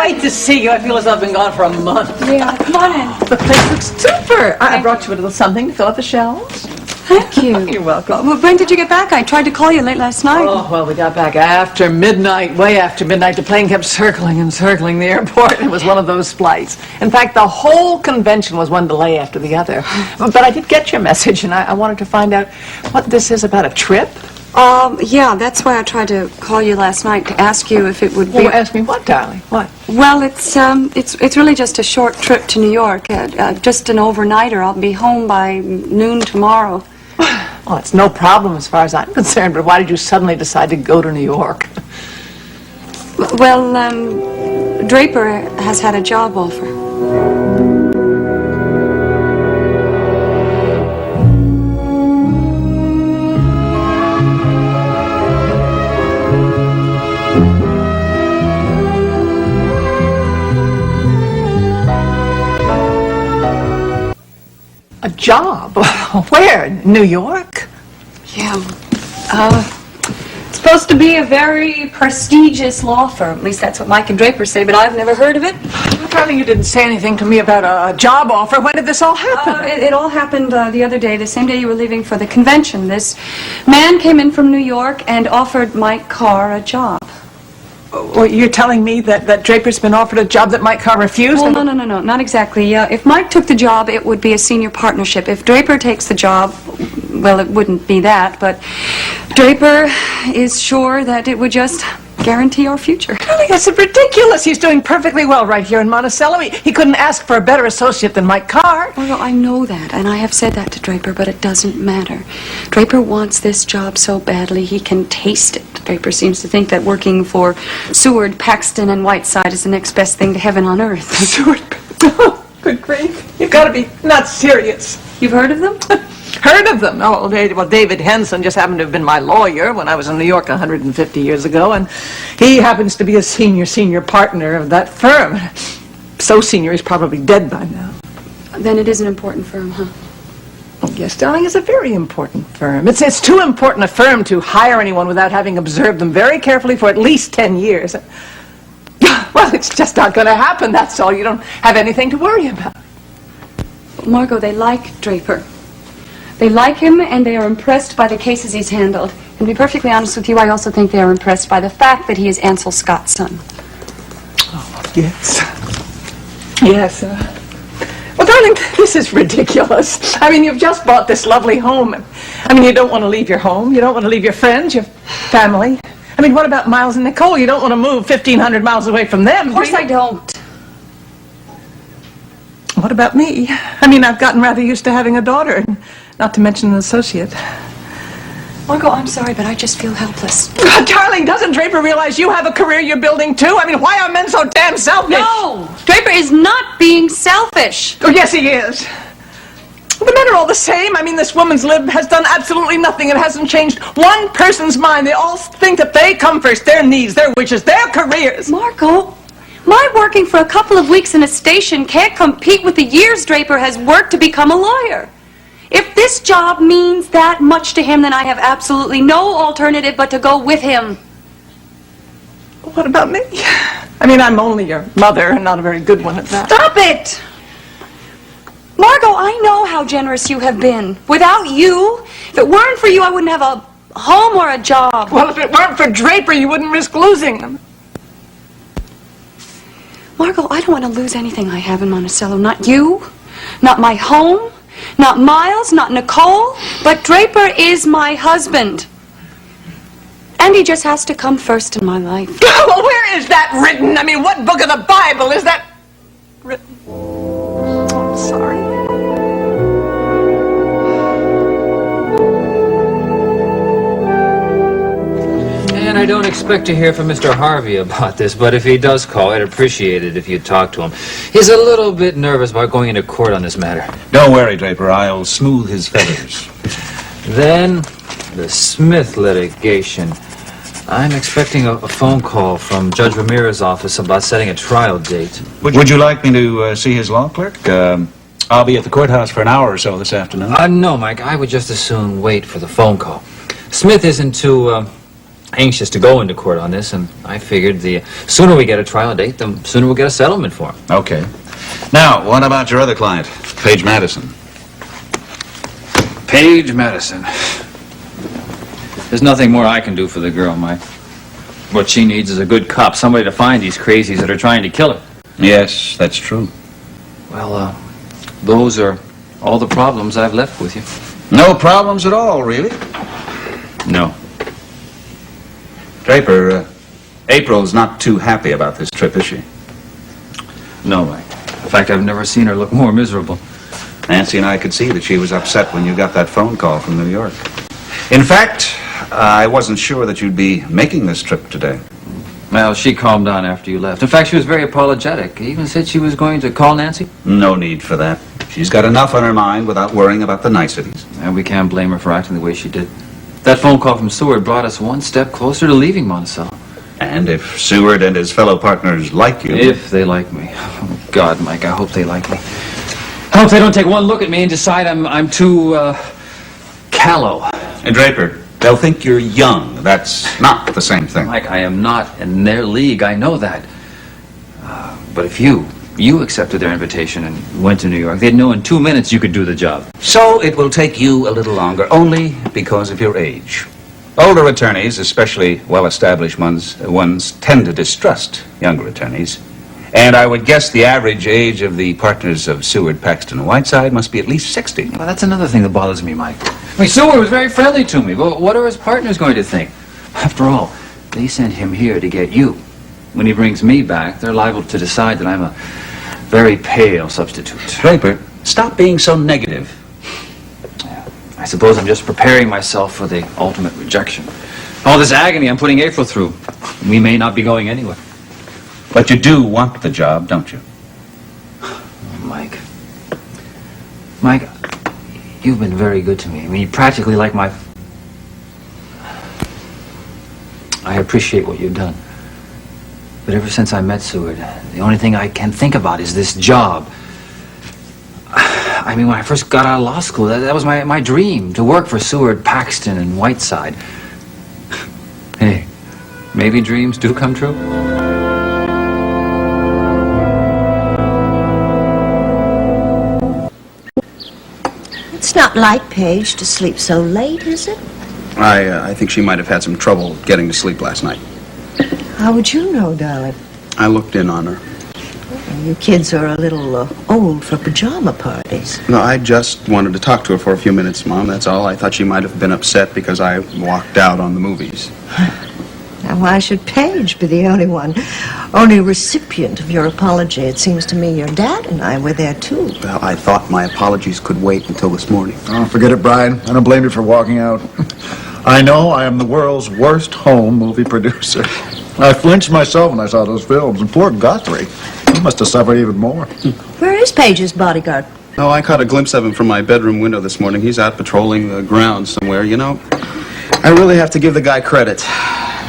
great to see you. I feel as though I've been gone for a month. Yeah, come on in. The place looks super. I brought you a little something to fill up the shelves. Thank you. You're welcome. Well, when did you get back? I tried to call you late last night. Oh, well, we got back after midnight, way after midnight. The plane kept circling and circling the airport. It was one of those flights. In fact, the whole convention was one delay after the other. But I did get your message, and I wanted to find out what this is about, a trip. Yeah, that's why I tried to call you last night to ask you if it would be... Well, ask me what, darling? What? Well, it's really just a short trip to New York, just an overnighter. I'll be home by noon tomorrow. Well, it's no problem as far as I'm concerned, but why did you suddenly decide to go to New York? Well, Draper has had a job offer. A job? Where? New York? Yeah. It's supposed to be a very prestigious law firm. At least that's what Mike and Draper say, but I've never heard of it. Well, darling, you didn't say anything to me about a job offer. When did this all happen? It all happened the other day, the same day you were leaving for the convention. This man came in from New York and offered Mike Carr a job. Well, you're telling me that Draper's been offered a job that Mike Carr refused? Well, no, not exactly. If Mike took the job, it would be a senior partnership. If Draper takes the job, well, it wouldn't be that, but Draper is sure that it would just guarantee our future. Darling, that's ridiculous. He's doing perfectly well right here in Monticello. He couldn't ask for a better associate than Mike Carr. Well, I know that, and I have said that to Draper, but it doesn't matter. Draper wants this job so badly he can taste it. Draper seems to think that working for Seward, Paxton, and Whiteside is the next best thing to heaven on earth. Seward? Oh, good grief. You've got to be not serious. You've heard of them? Heard of them? Oh, well, David Henson just happened to have been my lawyer when I was in New York 150 years ago, and he happens to be a senior partner of that firm. So senior, he's probably dead by now. Then it is an important firm, huh? Oh, yes, darling, it's a very important firm. It's too important a firm to hire anyone without having observed them very carefully for at least 10 years. Well, it's just not going to happen, that's all. You don't have anything to worry about. Margot, they like Draper. They like him, and they are impressed by the cases he's handled. And to be perfectly honest with you, I also think they are impressed by the fact that he is Ansel Scott's son. Oh, yes. Yes, well, darling, this is ridiculous. I mean, you've just bought this lovely home. I mean, you don't want to leave your home. You don't want to leave your friends, your family. I mean, what about Miles and Nicole? You don't want to move 1,500 miles away from them. Of course I don't. What about me? I mean, I've gotten rather used to having a daughter, not to mention an associate. Margot, I'm sorry, but I just feel helpless. Darling, doesn't Draper realize you have a career you're building too? I mean, why are men so damn selfish? No! Draper is not being selfish. Oh, yes, he is. The men are all the same. I mean, this woman's lib has done absolutely nothing. It hasn't changed one person's mind. They all think that they come first. Their needs, their wishes, their careers. Margot, my working for a couple of weeks in a station can't compete with the years Draper has worked to become a lawyer. If this job means that much to him, then I have absolutely no alternative but to go with him. What about me? I mean, I'm only your mother, and not a very good one at that. Stop it! Margot, I know how generous you have been. Without you, if it weren't for you, I wouldn't have a home or a job. Well, if it weren't for Draper, you wouldn't risk losing them. Margot, I don't want to lose anything I have in Monticello. Not you, not my home, not Miles, not Nicole, but Draper is my husband. And he just has to come first in my life. Well, where is that written? I mean, what book of the Bible is that written? Oh, I'm sorry. And I don't expect to hear from Mr. Harvey about this, but if he does call, I'd appreciate it if you'd talk to him. He's a little bit nervous about going into court on this matter. Don't worry, Draper. I'll smooth his feathers. Then, the Smith litigation. I'm expecting a phone call from Judge Ramirez's office about setting a trial date. Would you like me to see his law clerk? I'll be at the courthouse for an hour or so this afternoon. No, Mike. I would just as soon wait for the phone call. Smith isn't too anxious to go into court on this, and I figured the sooner we get a trial date, the sooner we'll get a settlement for him. Okay. Now, what about your other client, Paige Madison? Paige Madison. There's nothing more I can do for the girl, Mike. What she needs is a good cop, somebody to find these crazies that are trying to kill her. Yes, that's true. Well, those are all the problems I've left with you. No problems at all, really. No. Draper, April's not too happy about this trip, is she? No, Mike. In fact, I've never seen her look more miserable. Nancy and I could see that she was upset when you got that phone call from New York. In fact, I wasn't sure that you'd be making this trip today. Well, she calmed down after you left. In fact, she was very apologetic. Even said she was going to call Nancy. No need for that. She's got enough on her mind without worrying about the niceties. And we can't blame her for acting the way she did. That phone call from Seward brought us one step closer to leaving Monticello. And if Seward and his fellow partners like you... If they like me. Oh, God, Mike, I hope they like me. I hope they don't take one look at me and decide I'm too, callow. And Draper, they'll think you're young. That's not the same thing. Mike, I am not in their league. I know that. But if you accepted their invitation and went to New York, they'd know in 2 minutes you could do the job. So it will take you a little longer, only because of your age. Older attorneys, especially well-established ones, tend to distrust younger attorneys. And I would guess the average age of the partners of Seward, Paxton, and Whiteside must be at least 60. Well, that's another thing that bothers me, Mike. I mean, Seward was very friendly to me, but what are his partners going to think? After all, they sent him here to get you. When he brings me back, they're liable to decide that I'm a very pale substitute. Draper, stop being so negative. I suppose I'm just preparing myself for the ultimate rejection. All this agony I'm putting April through. We may not be going anywhere. But you do want the job, don't you? Mike, you've been very good to me. I mean, you're practically like my... I appreciate what you've done. But ever since I met Seward, the only thing I can think about is this job. I mean, when I first got out of law school, that was my dream, to work for Seward, Paxton, and Whiteside. Hey, maybe dreams do come true. It's not like Paige to sleep so late, is it? I think she might have had some trouble getting to sleep last night. How would you know, darling? I looked in on her. You kids are a little old for pajama parties. No, I just wanted to talk to her for a few minutes, Mom, that's all. I thought she might have been upset because I walked out on the movies. Now, why should Paige be the only recipient of your apology? It seems to me your dad and I were there, too. Well, I thought my apologies could wait until this morning. Oh, forget it, Brian. I don't blame you for walking out. I know I am the world's worst home movie producer. I flinched myself when I saw those films, and poor Guthrie, he must have suffered even more. Where is Paige's bodyguard? Oh, I caught a glimpse of him from my bedroom window this morning. He's out patrolling the grounds somewhere. You know, I really have to give the guy credit.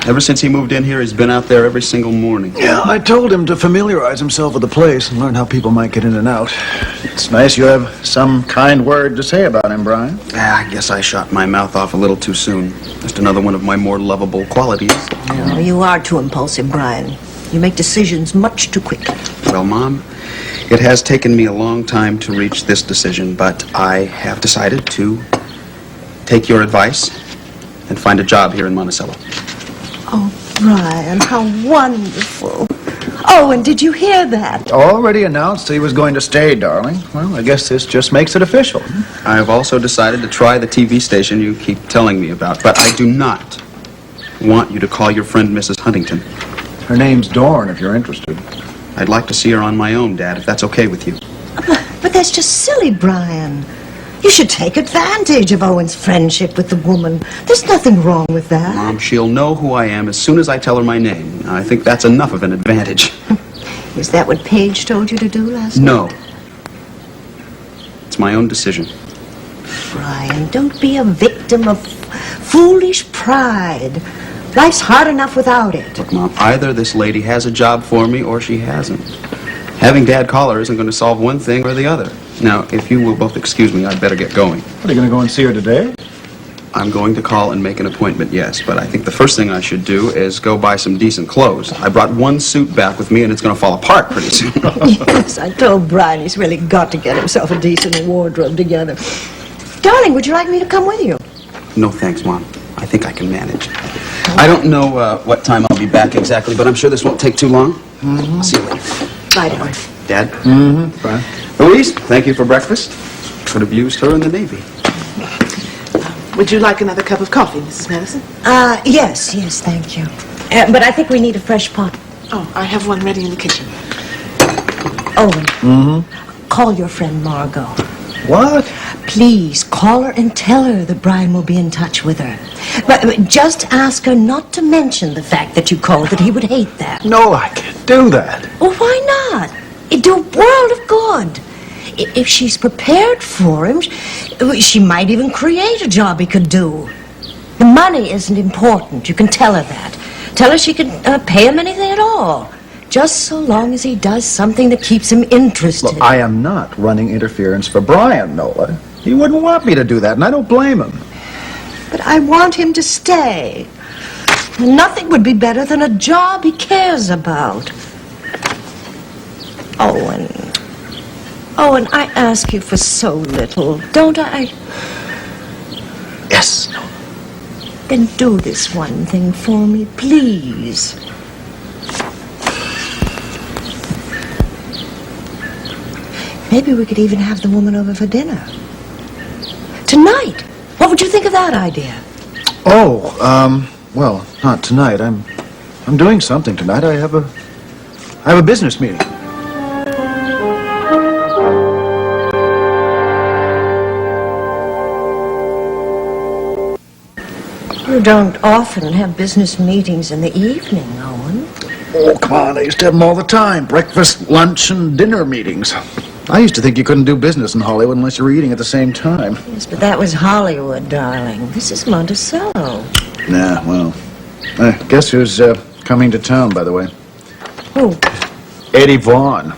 Ever since he moved in here, he's been out there every single morning. Yeah, I told him to familiarize himself with the place and learn how people might get in and out. It's nice you have some kind word to say about him, Brian. I guess I shot my mouth off a little too soon. Just another one of my more lovable qualities. Oh, you are too impulsive, Brian. You make decisions much too quickly. Well, Mom, it has taken me a long time to reach this decision, but I have decided to take your advice and find a job here in Monticello. Oh, Brian, how wonderful. Oh, and did you hear that? Already announced he was going to stay, darling. Well, I guess this just makes it official. I have also decided to try the TV station you keep telling me about, but I do not want you to call your friend Mrs. Huntington. Her name's Dorn, if you're interested. I'd like to see her on my own, Dad, if that's okay with you. But that's just silly, Brian. You should take advantage of Owen's friendship with the woman. There's nothing wrong with that. Mom, she'll know who I am as soon as I tell her my name. I think that's enough of an advantage. Is that what Paige told you to do last night? No. It's my own decision. Brian, don't be a victim of foolish pride. Life's hard enough without it. Look, Mom, either this lady has a job for me or she hasn't. Having Dad call her isn't going to solve one thing or the other. Now, if you will both excuse me, I'd better get going. Are you going to go and see her today? I'm going to call and make an appointment, yes. But I think the first thing I should do is go buy some decent clothes. I brought one suit back with me, and it's going to fall apart pretty soon. Yes, I told Brian he's really got to get himself a decent wardrobe together. Darling, would you like me to come with you? No, thanks, Mom. I think I can manage. I don't know what time I'll be back exactly, but I'm sure this won't take too long. I'll see you later. Bye, darling. Dad? Brian? Louise, thank you for breakfast. Could have used her in the Navy. Would you like another cup of coffee, Mrs. Madison? Yes, thank you. But I think we need a fresh pot. Oh, I have one ready in the kitchen. Owen. Call your friend Margot. What? Please, call her and tell her that Brian will be in touch with her. But just ask her not to mention the fact that you called, that he would hate that. No, I can't do that. Well, why not? It'd do a world of good. If she's prepared for him, she might even create a job he could do. The money isn't important. You can tell her that. Tell her she can pay him anything at all. Just so long as he does something that keeps him interested. Look, I am not running interference for Brian, Nola. He wouldn't want me to do that, and I don't blame him. But I want him to stay. Nothing would be better than a job he cares about. Owen, I ask you for so little, don't I? Yes. Then do this one thing for me, please. Maybe we could even have the woman over for dinner. Tonight. What would you think of that idea? Well, not tonight. I'm doing something tonight. I have a business meeting. You don't often have business meetings in the evening, Owen. Oh, come on. I used to have them all the time. Breakfast, lunch, and dinner meetings. I used to think you couldn't do business in Hollywood unless you were eating at the same time. Yes, but that was Hollywood, darling. This is Monticello. Yeah, well. Guess who's coming to town, by the way? Who? Eddie Vaughn.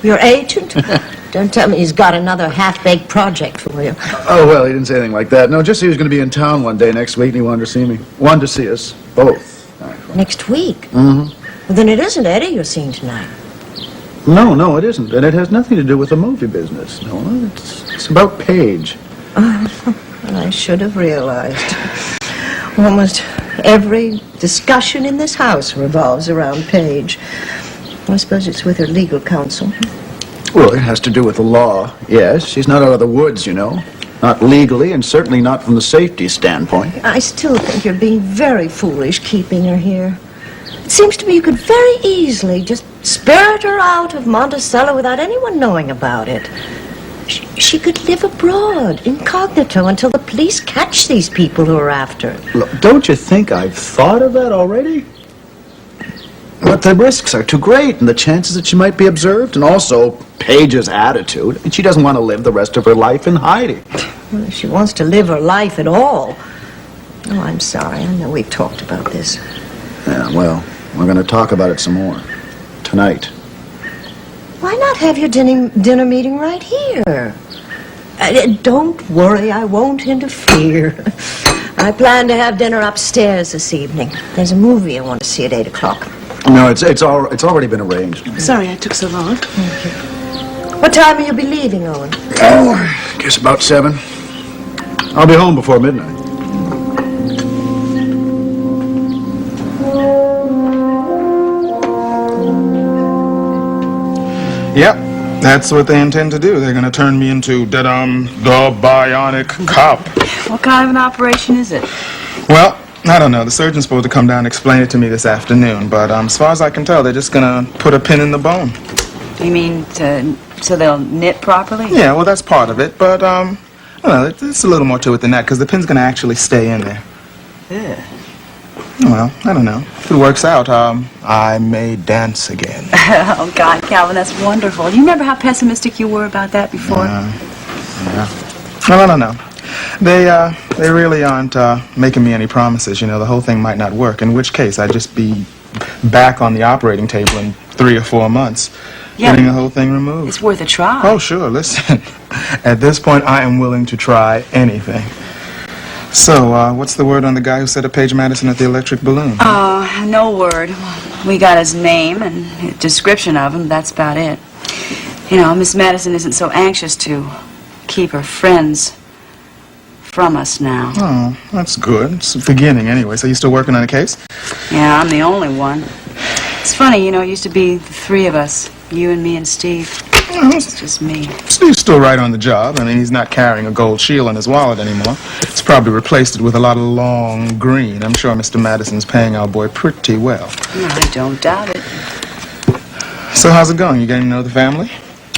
Your agent? Don't tell me he's got another half-baked project for you. Oh, well, he didn't say anything like that. No, just he was going to be in town one day next week, and he wanted to see me. Wanted to see us both. Next week? Mm-hmm. Well, then it isn't Eddie you're seeing tonight. No, it isn't. And it has nothing to do with the movie business. No, it's about Paige. Well, I should have realized. Almost every discussion in this house revolves around Paige. I suppose it's with her legal counsel. Well, it has to do with the law, yes. She's not out of the woods, you know. Not legally, and certainly not from the safety standpoint. I still think you're being very foolish keeping her here. It seems to me you could very easily just spirit her out of Monticello without anyone knowing about it. She could live abroad, incognito, until the police catch these people who are after her. Look, don't you think I've thought of that already? But the risks are too great, and the chances that she might be observed, and also Paige's attitude. I mean, she doesn't want to live the rest of her life in hiding. Well, if she wants to live her life at all. Oh, I'm sorry. I know we've talked about this. Yeah, well, we're going to talk about it some more. Tonight. Why not have your dinner meeting right here? Don't worry, I won't interfere. I plan to have dinner upstairs this evening. There's a movie I want to see at 8 o'clock. No, it's already been arranged. Sorry I took so long. What time will you be leaving, Owen? Oh, I guess about 7. I'll be home before midnight. Yep, that's what they intend to do. They're going to turn me into, the bionic cop. What kind of an operation is it? Well, I don't know. The surgeon's supposed to come down and explain it to me this afternoon, but as far as I can tell, they're just going to put a pin in the bone. You mean so they'll knit properly? Yeah, well, that's part of it, but, I don't know, it's a little more to it than that, because the pin's going to actually stay in there. Yeah. Well, I don't know. If it works out, I may dance again. Oh, God, Calvin, that's wonderful. You remember how pessimistic you were about that before? Yeah. Well, I don't know. They really aren't making me any promises. You know, the whole thing might not work, in which case I'd just be back on the operating table in 3 or 4 months, getting the whole thing removed. It's worth a try. Oh, sure. Listen, at this point, I am willing to try anything. So, what's the word on the guy who set up Page Madison at the Electric Balloon? No word. We got his name and a description of him. That's about it. You know, Miss Madison isn't so anxious to keep her friends from us now. Oh, that's good. It's the beginning, anyway. So you still working on the case? Yeah, I'm the only one. It's funny, you know, it used to be the three of us. You and me and Steve. It's just me. Steve's still right on the job. I mean, he's not carrying a gold shield in his wallet anymore. It's probably replaced it with a lot of long green. I'm sure Mr. Madison's paying our boy pretty well. I don't doubt it. So how's it going? You getting to know the family?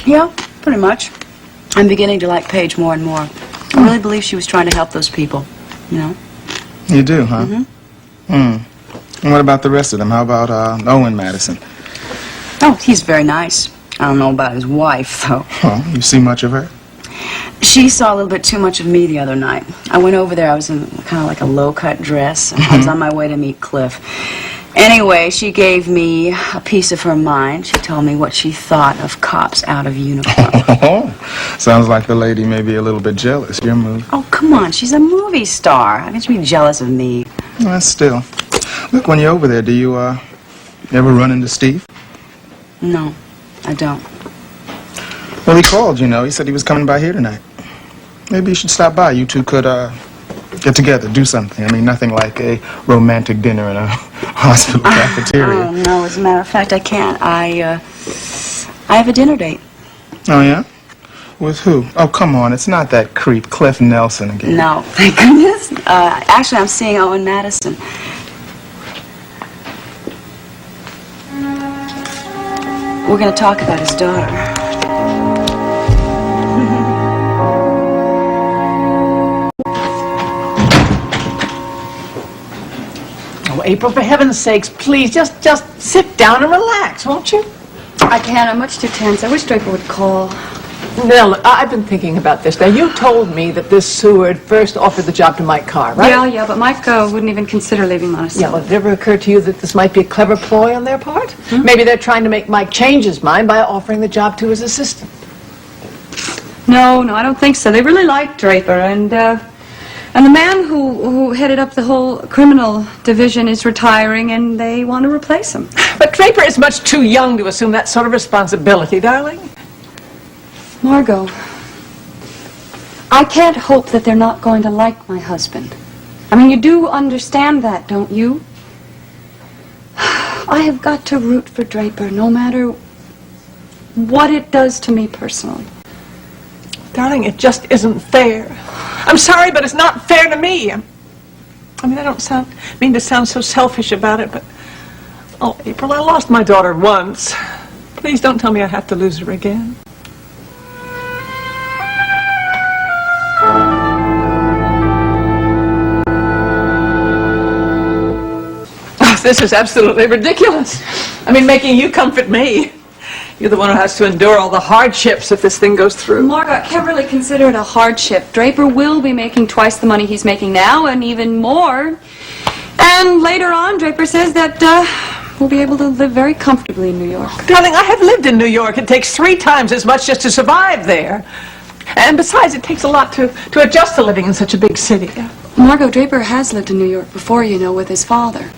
Yeah, pretty much. I'm beginning to like Paige more and more. I really believe she was trying to help those people, you know? You do, huh? And what about the rest of them? How about Owen Madison? Oh, he's very nice. I don't know about his wife, though. Oh, you see much of her? She saw a little bit too much of me the other night. I went over there, I was in kind of like a low-cut dress. I was on my way to meet Cliff. Anyway, she gave me a piece of her mind. She told me what she thought of cops out of uniform. Oh, sounds like the lady may be a little bit jealous. Your move. Oh, come on, she's a movie star. How can she be jealous of me? Well, still. Look, when you're over there, do you ever run into Steve? No, I don't. Well, he called, you know. He said he was coming by here tonight. Maybe you should stop by. You two could get together, do something. I mean, nothing like a romantic dinner in a hospital cafeteria. Oh, no, as a matter of fact, I can't. I have a dinner date. Oh, yeah? With who? Oh, come on. It's not that creep, Cliff Nelson again. No, thank goodness. Actually, I'm seeing Owen Madison. We're going to talk about his daughter. Oh, April, for heaven's sakes, please, just sit down and relax, won't you? I can't. I'm much too tense. I wish Draper would call. Now, look, I've been thinking about this. Now, you told me that this Seward first offered the job to Mike Carr, right? Yeah, but Mike wouldn't even consider leaving Yeah, Monticello. well, did it ever occur to you that this might be a clever ploy on their part? Maybe they're trying to make Mike change his mind by offering the job to his assistant. No, I don't think so. They really like Draper, and the man who headed up the whole criminal division is retiring, and they want to replace him. But Draper is much too young to assume that sort of responsibility, darling. Margot, I can't hope that they're not going to like my husband. I mean, you do understand that, don't you? I have got to root for Draper, no matter what it does to me personally. Darling, it just isn't fair. I'm sorry, but it's not fair to me. I mean, I don't mean to sound so selfish about it, but... Oh, April, I lost my daughter once. Please don't tell me I have to lose her again. Oh, this is absolutely ridiculous. I mean, making you comfort me. You're the one who has to endure all the hardships if this thing goes through. Margot, I can't really consider it a hardship. Draper will be making twice the money he's making now, and even more. And later on, Draper says that we'll be able to live very comfortably in New York. Darling, I have lived in New York. It takes 3 times as much just to survive there. And besides, it takes a lot to adjust to living in such a big city. Margot, Draper has lived in New York before, you know, with his father.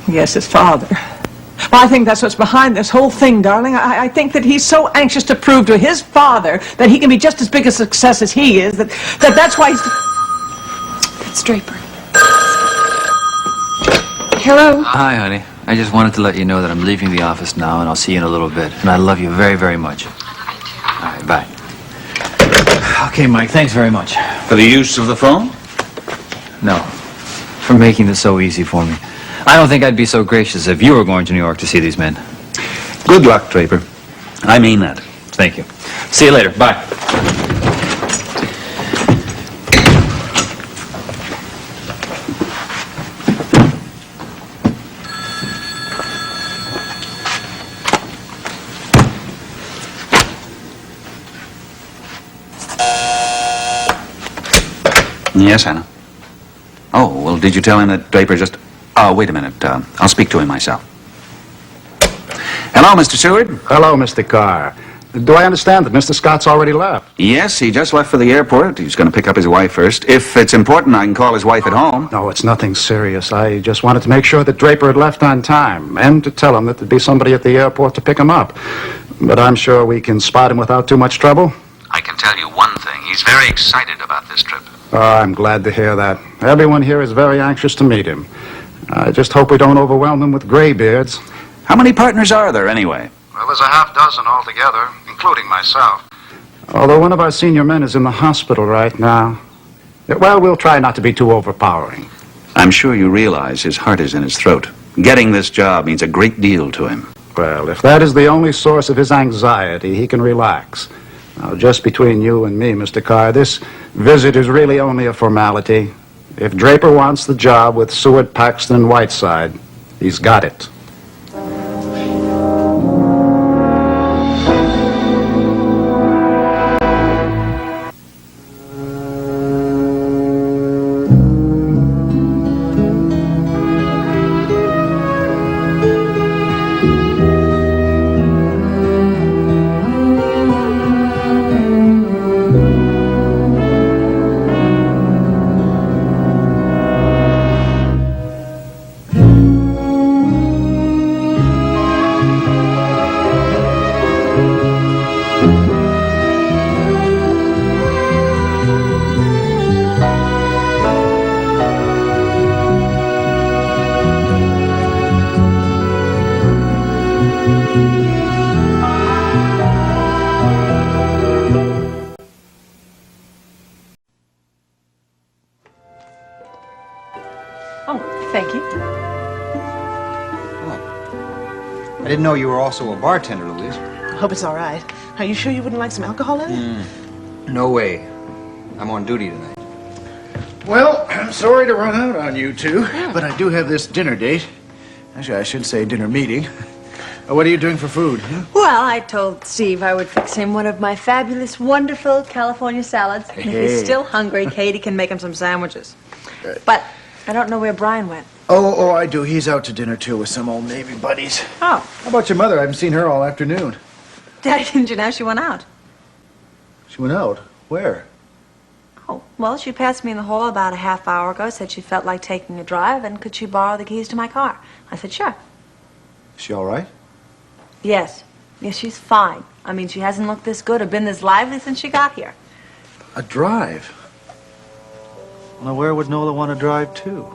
Yes, his father. Well, I think that's what's behind this whole thing, darling. I think that he's so anxious to prove to his father that he can be just as big a success as he is, that's why he's... That's Draper. Hello? Hi, honey. I just wanted to let you know that I'm leaving the office now, and I'll see you in a little bit. And I love you very, very much. All right, bye. Okay, Mike, thanks very much. For the use of the phone? No, for making this so easy for me. I don't think I'd be so gracious if you were going to New York to see these men. Good luck, Draper. I mean that. Thank you. See you later. Bye. Yes, Hannah. Oh, well, did you tell him that Draper just... Oh, wait a minute. I'll speak to him myself. Hello, Mr. Seward. Hello, Mr. Carr. Do I understand that Mr. Scott's already left? Yes, he just left for the airport. He's going to pick up his wife first. If it's important, I can call his wife at home. No, it's nothing serious. I just wanted to make sure that Draper had left on time and to tell him that there'd be somebody at the airport to pick him up. But I'm sure we can spot him without too much trouble. I can tell you one thing. He's very excited about this trip. Oh, I'm glad to hear that. Everyone here is very anxious to meet him. I just hope we don't overwhelm him with graybeards. How many partners are there, anyway? Well, there's a half dozen altogether, including myself. Although one of our senior men is in the hospital right now. Well, we'll try not to be too overpowering. I'm sure you realize his heart is in his throat. Getting this job means a great deal to him. Well, if that is the only source of his anxiety, he can relax. Now, just between you and me, Mr. Carr, this visit is really only a formality. If Draper wants the job with Seward, Paxton, and Whiteside, he's got it. Oh, thank you. I didn't know you were also a bartender, Louise. I hope it's all right. Are you sure you wouldn't like some alcohol in it? No way. I'm on duty tonight. Well, I'm sorry to run out on you two, but I do have this dinner date. Actually, I should say dinner meeting. What are you doing for food? Well, I told Steve I would fix him one of my fabulous, wonderful California salads. If he's still hungry, Katie can make him some sandwiches. But I don't know where Brian went. Oh, I do. He's out to dinner, too, with some old Navy buddies. Oh. How about your mother? I haven't seen her all afternoon. Daddy, didn't you know she went out? She went out? Where? Oh, well, she passed me in the hall about a half hour ago, said she felt like taking a drive, and could she borrow the keys to my car? I said, sure. Is she all right? Yes. Yes, she's fine. I mean, she hasn't looked this good or been this lively since she got here. A drive? Well, where would Nola want to drive to?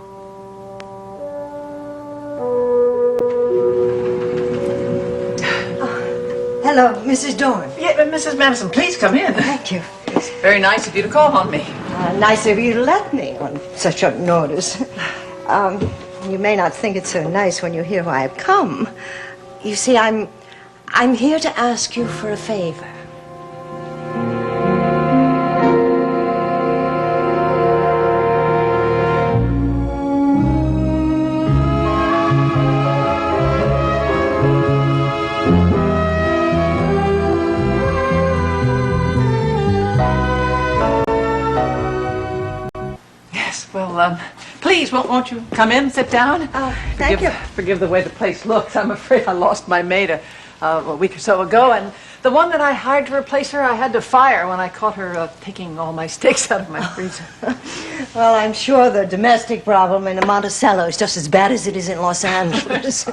Hello, Mrs. Dorn. Yeah, but Mrs. Madison, please come in. Thank you. It's very nice of you to call on me. Nice of you to let me on such short notice. You may not think it so nice when you hear why I've come. You see, I'm here to ask you for a favor. Well, please, won't you come in, sit down? Thank you. Forgive the way the place looks. I'm afraid I lost my maid a week or so ago, and the one that I hired to replace her, I had to fire when I caught her taking all my steaks out of my freezer. Well, I'm sure the domestic problem in Monticello is just as bad as it is in Los Angeles.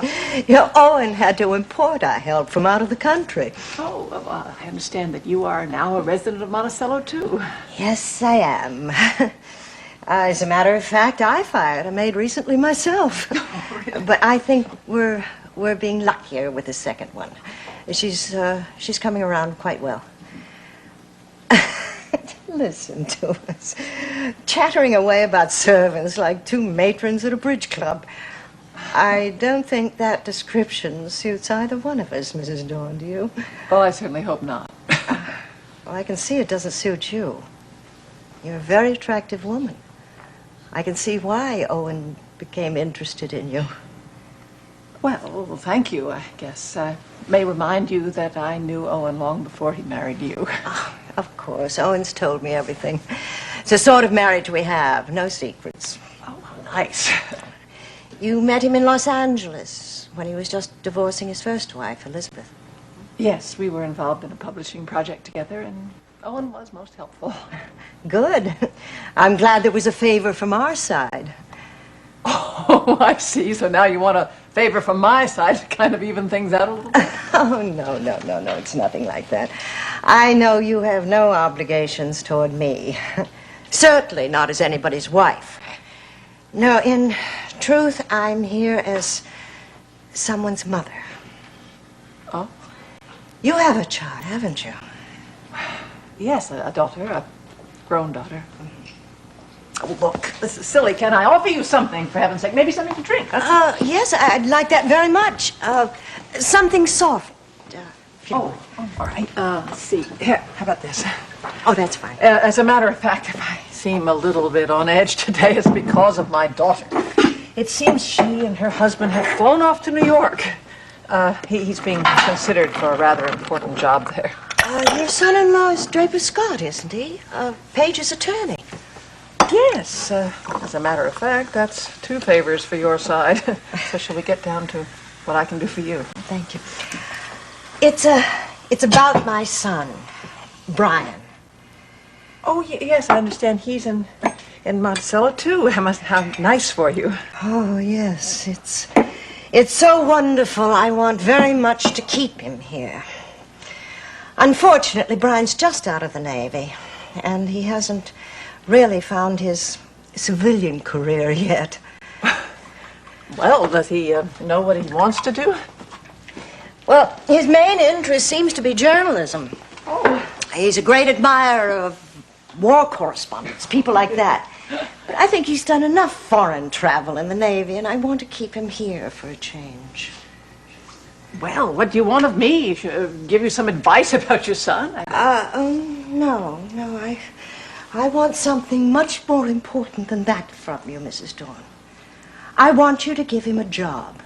Owen had to import our help from out of the country. Oh, well, I understand that you are now a resident of Monticello, too. Yes, I am. As a matter of fact, I fired a maid recently myself. Oh, really? But I think we're being luckier with the second one. She's coming around quite well. Listen to us. Chattering away about servants like two matrons at a bridge club. I don't think that description suits either one of us, Mrs. Dorn, do you? Well, I certainly hope not. Well, I can see it doesn't suit you. You're a very attractive woman. I can see why Owen became interested in you. Well, thank you, I guess. I may remind you that I knew Owen long before he married you. Oh, of course. Owen's told me everything. It's the sort of marriage we have. No secrets. Oh, nice. You met him in Los Angeles when he was just divorcing his first wife, Elizabeth. Yes, we were involved in a publishing project together, and Owen was most helpful. Good. I'm glad there was a favor from our side. Oh, I see. So now you want a favor from my side to kind of even things out a little bit? Oh, no, it's nothing like that. I know you have no obligations toward me. Certainly not as anybody's wife. No, in truth, I'm here as someone's mother. Oh? You have a child, haven't you? Yes, a daughter, a grown daughter. Oh, look, this is silly. Can I offer you something, for heaven's sake? Maybe something to drink? Yes, I'd like that very much. Something soft. All right. Let's see. Here, how about this? Oh, that's fine. As a matter of fact, if I seem a little bit on edge today, it's because of my daughter. It seems she and her husband have flown off to New York. He's being considered for a rather important job there. Your son-in-law is Draper Scott, isn't he? Page's attorney. Yes. As a matter of fact, that's two favors for your side. So shall we get down to what I can do for you? Thank you. It's about my son, Brian. Oh, yes, I understand he's in Monticello, too. How nice for you. Oh, yes, it's so wonderful. I want very much to keep him here. Unfortunately, Brian's just out of the Navy, and he hasn't really found his civilian career yet. Well, does he know what he wants to do? Well, his main interest seems to be journalism. Oh. He's a great admirer of war correspondents, people like that. But I think he's done enough foreign travel in the Navy, and I want to keep him here for a change. Well, what do you want of me? Give you some advice about your son? No. I want something much more important than that from you, Mrs. Dorn. I want you to give him a job.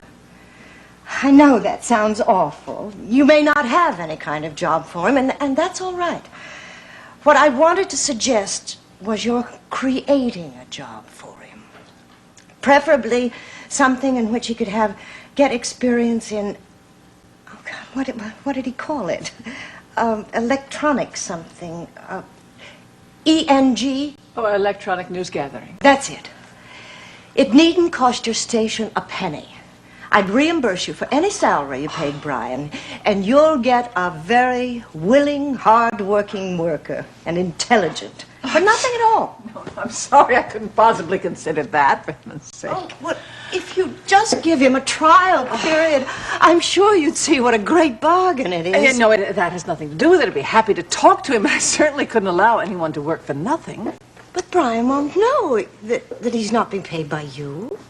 I know that sounds awful. You may not have any kind of job for him, and that's all right. What I wanted to suggest was your creating a job for him. Preferably something in which he could get experience in, oh God, what did he call it? Electronic something. ENG? Oh, electronic news gathering. That's it. It needn't cost your station a penny. I'd reimburse you for any salary you paid Brian, and you'll get a very willing, hard-working worker, and intelligent, for nothing at all. No, I'm sorry, I couldn't possibly consider that, for heaven's sake. Oh, well, if you just give him a trial period, I'm sure you'd see what a great bargain it is. No, that has nothing to do with it. I'd be happy to talk to him, but I certainly couldn't allow anyone to work for nothing. But Brian won't know that he's not being paid by you.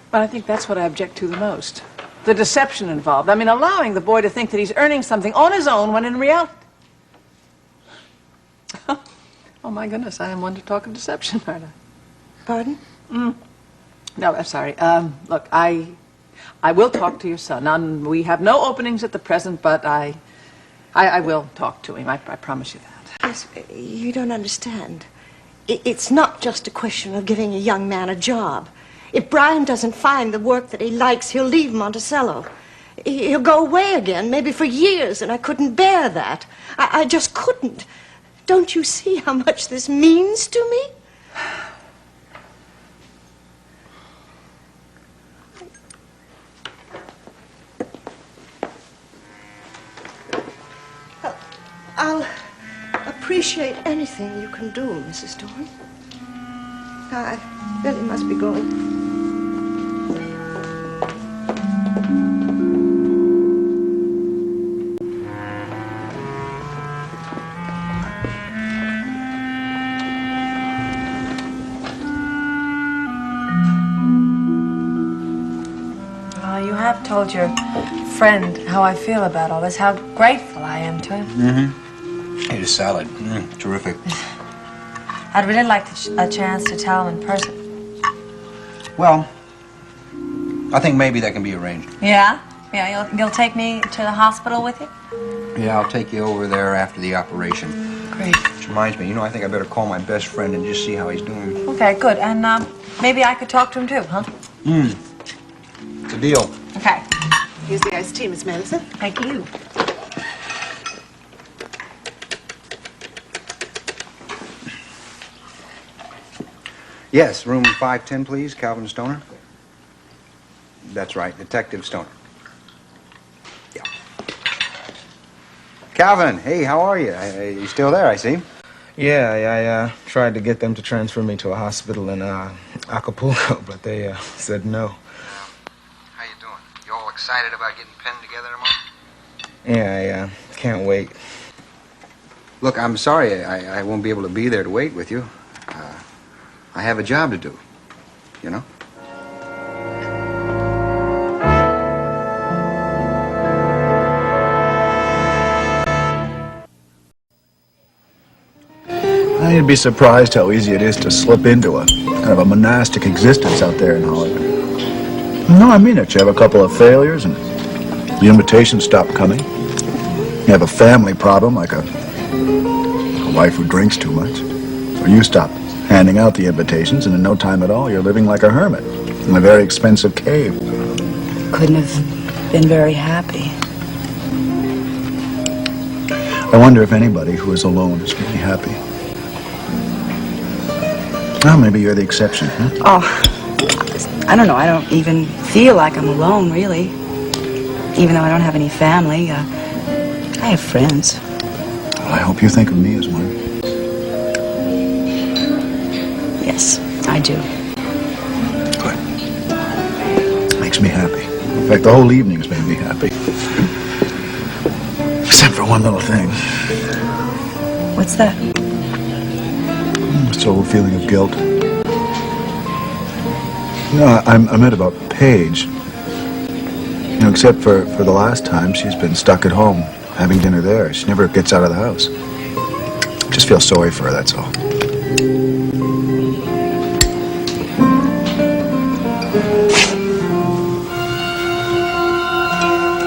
But I think that's what I object to the most. The deception involved. I mean, allowing the boy to think that he's earning something on his own when in reality... Oh, my goodness, I am one to talk of deception, aren't I? Pardon? No, I'm sorry. Look, I will talk to your son. We have no openings at the present, but I will talk to him. I promise you that. Yes, you don't understand. It's not just a question of giving a young man a job. If Brian doesn't find the work that he likes, he'll leave Monticello. He'll go away again, maybe for years, and I couldn't bear that. I just couldn't. Don't you see how much this means to me? I'll appreciate anything you can do, Mrs. Dorn. I really must be going. You have told your friend how I feel about all this, how grateful I am to him. Mm-hmm. Ate a salad. Terrific. I'd really like a chance to tell him in person. Well, I think maybe that can be arranged. Yeah? Yeah, you'll take me to the hospital with you? Yeah, I'll take you over there after the operation. Great. Which reminds me, I think I better call my best friend and just see how he's doing. Okay, good. And maybe I could talk to him too, huh? It's a deal. Okay. Here's the iced tea, Miss Madison. Thank you. Yes, room 510, please. Calvin Stoner. That's right, Detective Stoner. Yeah. Calvin, hey, how are you? You still there, I see. Yeah, I tried to get them to transfer me to a hospital in Acapulco, but they said no. How you doing? You all excited about getting penned together tomorrow? Yeah, I can't wait. Look, I'm sorry I won't be able to be there to wait with you. I have a job to do, you know? You'd be surprised how easy it is to slip into a kind of a monastic existence out there in Hollywood. No, I mean it. You have a couple of failures and the invitations stop coming. You have a family problem like a wife who drinks too much. Or you stop handing out the invitations and in no time at all you're living like a hermit in a very expensive cave. Couldn't have been very happy. I wonder if anybody who is alone is really happy. Well, maybe you're the exception, huh? Oh, I don't know. I don't even feel like I'm alone, really. Even though I don't have any family, I have friends. Well, I hope you think of me as one. Yes, I do. Good. Makes me happy. In fact, the whole evening's made me happy. Except for one little thing. What's that? This old feeling of guilt. No, I meant about Paige. You know, except for the last time, she's been stuck at home, having dinner there. She never gets out of the house. Just feel sorry for her, that's all.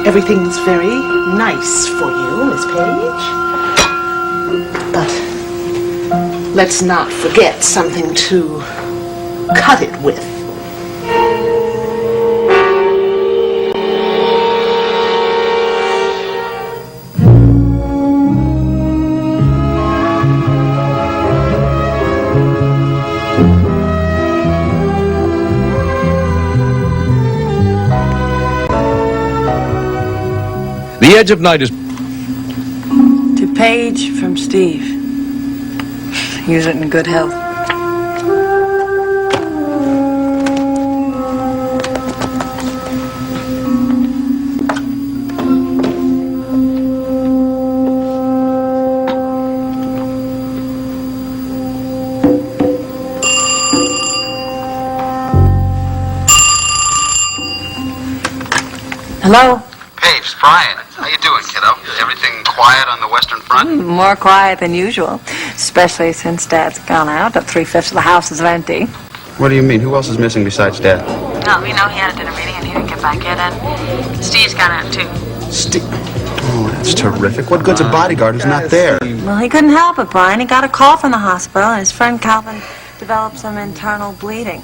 Everything's very nice for you, Miss Page. But let's not forget something to cut it with. The Edge of Night is... To Paige from Steve. Use it in good health. Hello? Paige, it's Brian. How you doing, kiddo? Everything quiet on the Western Front? More quiet than usual, especially since Dad's gone out. 3/5 of the house is empty. What do you mean? Who else is missing besides Dad? No, we know he had a dinner meeting and he didn't get back yet, and Steve's gone out too. Steve. Oh, that's terrific. What good's a bodyguard who's not there? Well, he couldn't help it, Brian. He got a call from the hospital, and his friend Calvin developed some internal bleeding.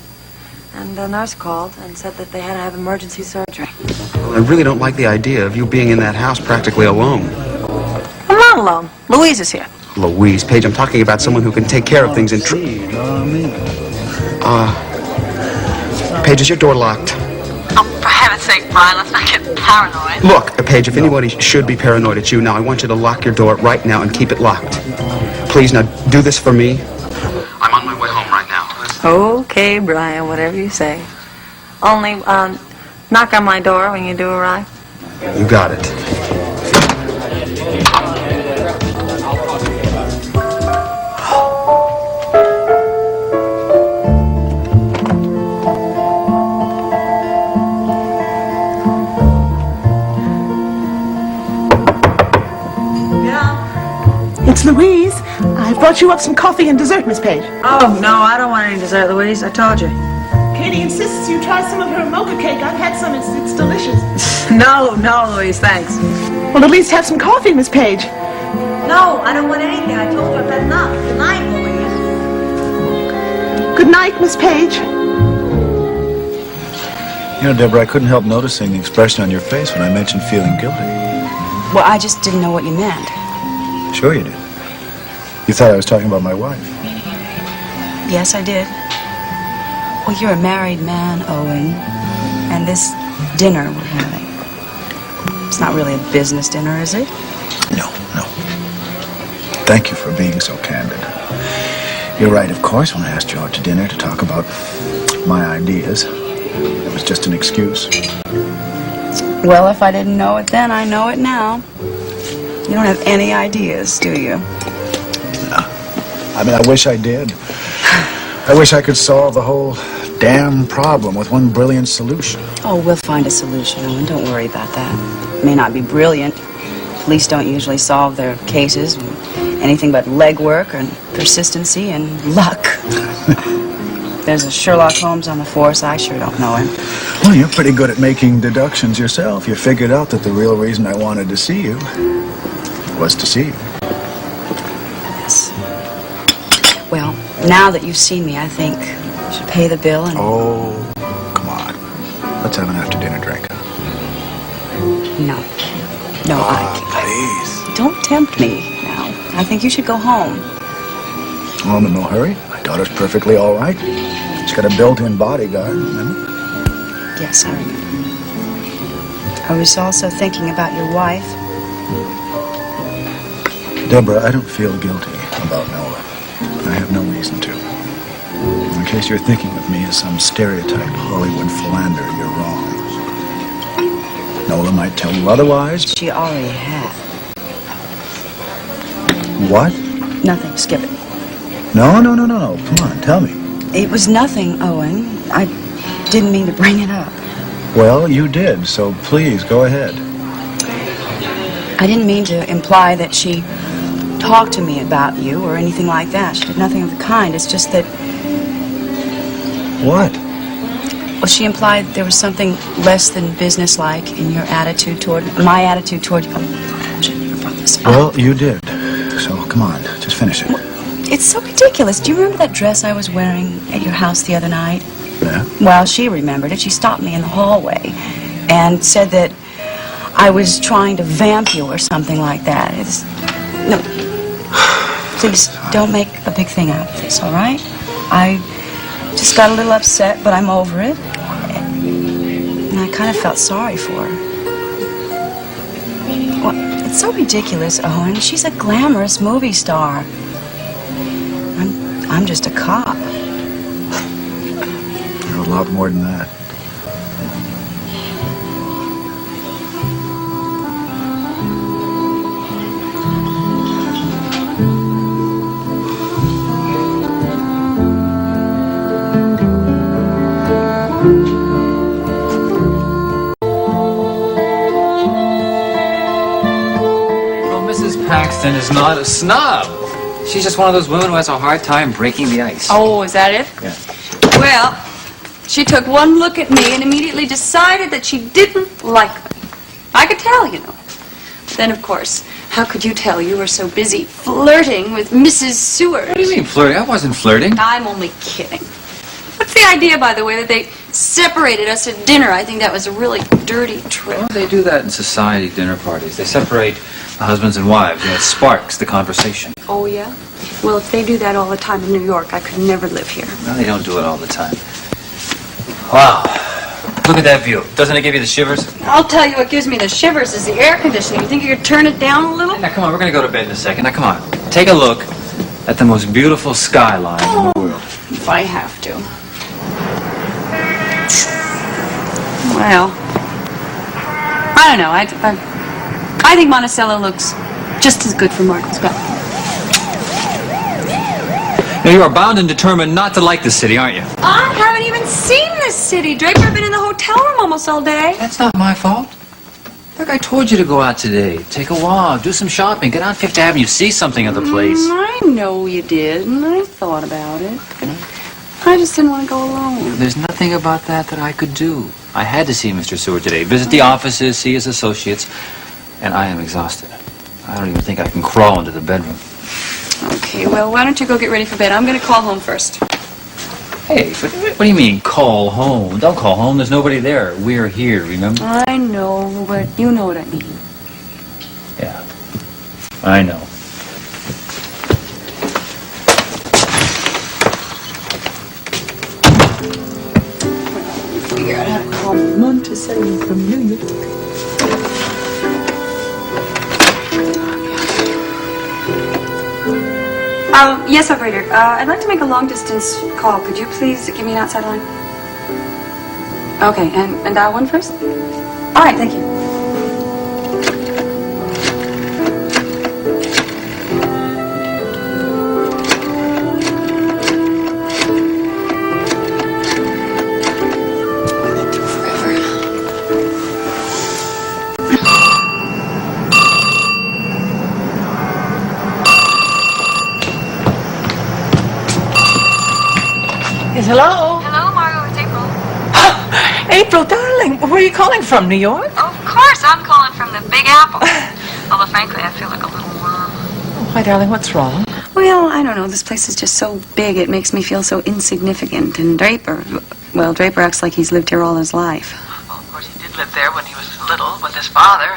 And the nurse called and said that they had to have emergency surgery. Well, I really don't like the idea of you being in that house practically alone. I'm not alone. Louise is here. Louise, Paige, I'm talking about someone who can take care of things in Paige, is your door locked? Oh, for heaven's sake, Brian, let's not get paranoid. Look, Paige, if anybody should be paranoid, it's you. Now, I want you to lock your door right now and keep it locked. Please, now, do this for me. I'm on my way home right now. Okay, Brian, whatever you say. Only, knock on my door when you do arrive. You got it. It's Louise. I've brought you up some coffee and dessert, Miss Page. Oh, no, I don't want any dessert, Louise. I told you. Katie insists you try some of her mocha cake. I've had some. It's delicious. No, Louise, thanks. Well, at least have some coffee, Miss Page. No, I don't want anything. I told you I've had enough. Good night, Louise. Good night, Miss Page. You know, Deborah, I couldn't help noticing the expression on your face when I mentioned feeling guilty. Well, I just didn't know what you meant. Sure you did. You thought I was talking about my wife. Yes, I did. Well, you're a married man, Owen, and this dinner we're having, it's not really a business dinner, is it? No. Thank you for being so candid. You're right, of course, when I asked you out to dinner to talk about my ideas. It was just an excuse. Well, if I didn't know it then, I know it now. You don't have any ideas, do you? I mean, I wish I did. I wish I could solve the whole damn problem with one brilliant solution. Oh, we'll find a solution, Owen. Don't worry about that. It may not be brilliant. Police don't usually solve their cases with anything but legwork and persistency and luck. There's a Sherlock Holmes on the force. I sure don't know him. Well, you're pretty good at making deductions yourself. You figured out that the real reason I wanted to see you was to see you. Yes. Well, now that you've seen me, I think you should pay the bill and... Oh, come on. Let's have an after-dinner drink. No. No, Please. Don't tempt me now. I think you should go home. Well, I'm in no hurry. My daughter's perfectly all right. She's got a built-in bodyguard, remember? Yes, I remember. I was also thinking about your wife. Deborah, I don't feel guilty about Nola. I have no reason to. In case you're thinking of me as some stereotyped Hollywood philanderer, you're wrong. Nola might tell you otherwise. She already had. What? Nothing. Skip it. No. Come on, tell me. It was nothing, Owen. I didn't mean to bring it up. Well, you did, so please, go ahead. I didn't mean to imply that she talked to me about you or anything like that. She did nothing of the kind. It's just that... What? Well, she implied there was something less than businesslike in your attitude toward... my attitude toward... Oh, I should never brought this up. Well, you did. So, come on, just finish it. It's so ridiculous. Do you remember that dress I was wearing at your house the other night? Yeah? Well, she remembered it. She stopped me in the hallway and said that I was trying to vamp you or something like that. It's... No. Please, don't make a big thing out of this, all right? I just got a little upset, but I'm over it. And I kind of felt sorry for her. Well, it's so ridiculous, Owen. She's a glamorous movie star. I'm just a cop. You're a lot more than that. Well, Mrs. Paxton is not a snob. She's just one of those women who has a hard time breaking the ice. Oh, is that it? Yeah. Well, she took one look at me and immediately decided that she didn't like me. I could tell, you know. But then, of course, how could you tell? You were so busy flirting with Mrs. Seward. What do you mean flirting? I wasn't flirting. I'm only kidding. What's the idea, by the way, that they separated us at dinner? I think that was a really dirty trick. Well, they do that in society dinner parties. They separate the husbands and wives. You know, it sparks the conversation. Oh, yeah? Well, if they do that all the time in New York, I could never live here. No, they don't do it all the time. Wow. Look at that view. Doesn't it give you the shivers? I'll tell you what gives me the shivers is the air conditioning. You think you could turn it down a little? Now, come on. We're going to go to bed in a second. Now, come on. Take a look at the most beautiful skyline in the world. If I have to. Well, I don't know. I think Monticello looks just as good for Martin's Bell. Now, you are bound and determined not to like the city, aren't you? I haven't even seen this city. Draper, I've been in the hotel room almost all day. That's not my fault. Look, I told you to go out today. Take a walk, do some shopping, get on Fifth Avenue, see something of the place. I know you did, and I thought about it. But I just didn't want to go alone. There's nothing about that I could do. I had to see Mr. Seward today, visit the offices, see his associates, and I am exhausted. I don't even think I can crawl into the bedroom. Okay, well, why don't you go get ready for bed? I'm going to call home first. Hey, but what do you mean, call home? Don't call home. There's nobody there. We're here, remember? I know, but you know what I mean. Yeah, I know. had a call from Monticello from New York. Yes, operator. I'd like to make a long-distance call. Could you please give me an outside line? Okay, and dial 1 first? All right, thank you. Yes, hello? Hello, Margot. It's April. April, darling, where are you calling from, New York? Of course, I'm calling from the Big Apple. Although, frankly, I feel like a little worm. Oh, hi, darling, what's wrong? Well, I don't know. This place is just so big, it makes me feel so insignificant. And Draper, well, Draper acts like he's lived here all his life. Well, of course, he did live there when he was little with his father.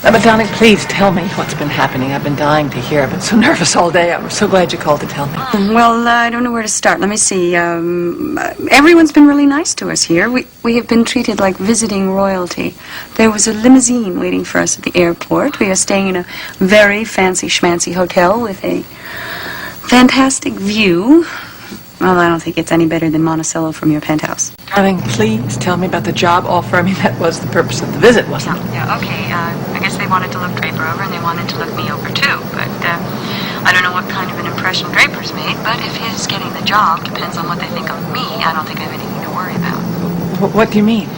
But, darling, please tell me what's been happening. I've been dying to hear. I've been so nervous all day. I'm so glad you called to tell me. Well, I don't know where to start. Let me see. Everyone's been really nice to us here. We have been treated like visiting royalty. There was a limousine waiting for us at the airport. We are staying in a very fancy schmancy hotel with a fantastic view. Well, I don't think it's any better than Monticello from your penthouse. Darling, please tell me about the job offer. I mean, that was the purpose of the visit, wasn't it? Yeah, okay. I guess they wanted to look Draper over, and they wanted to look me over, too. But I don't know what kind of an impression Draper's made, but if his getting the job depends on what they think of me, I don't think I have anything to worry about. What do you mean?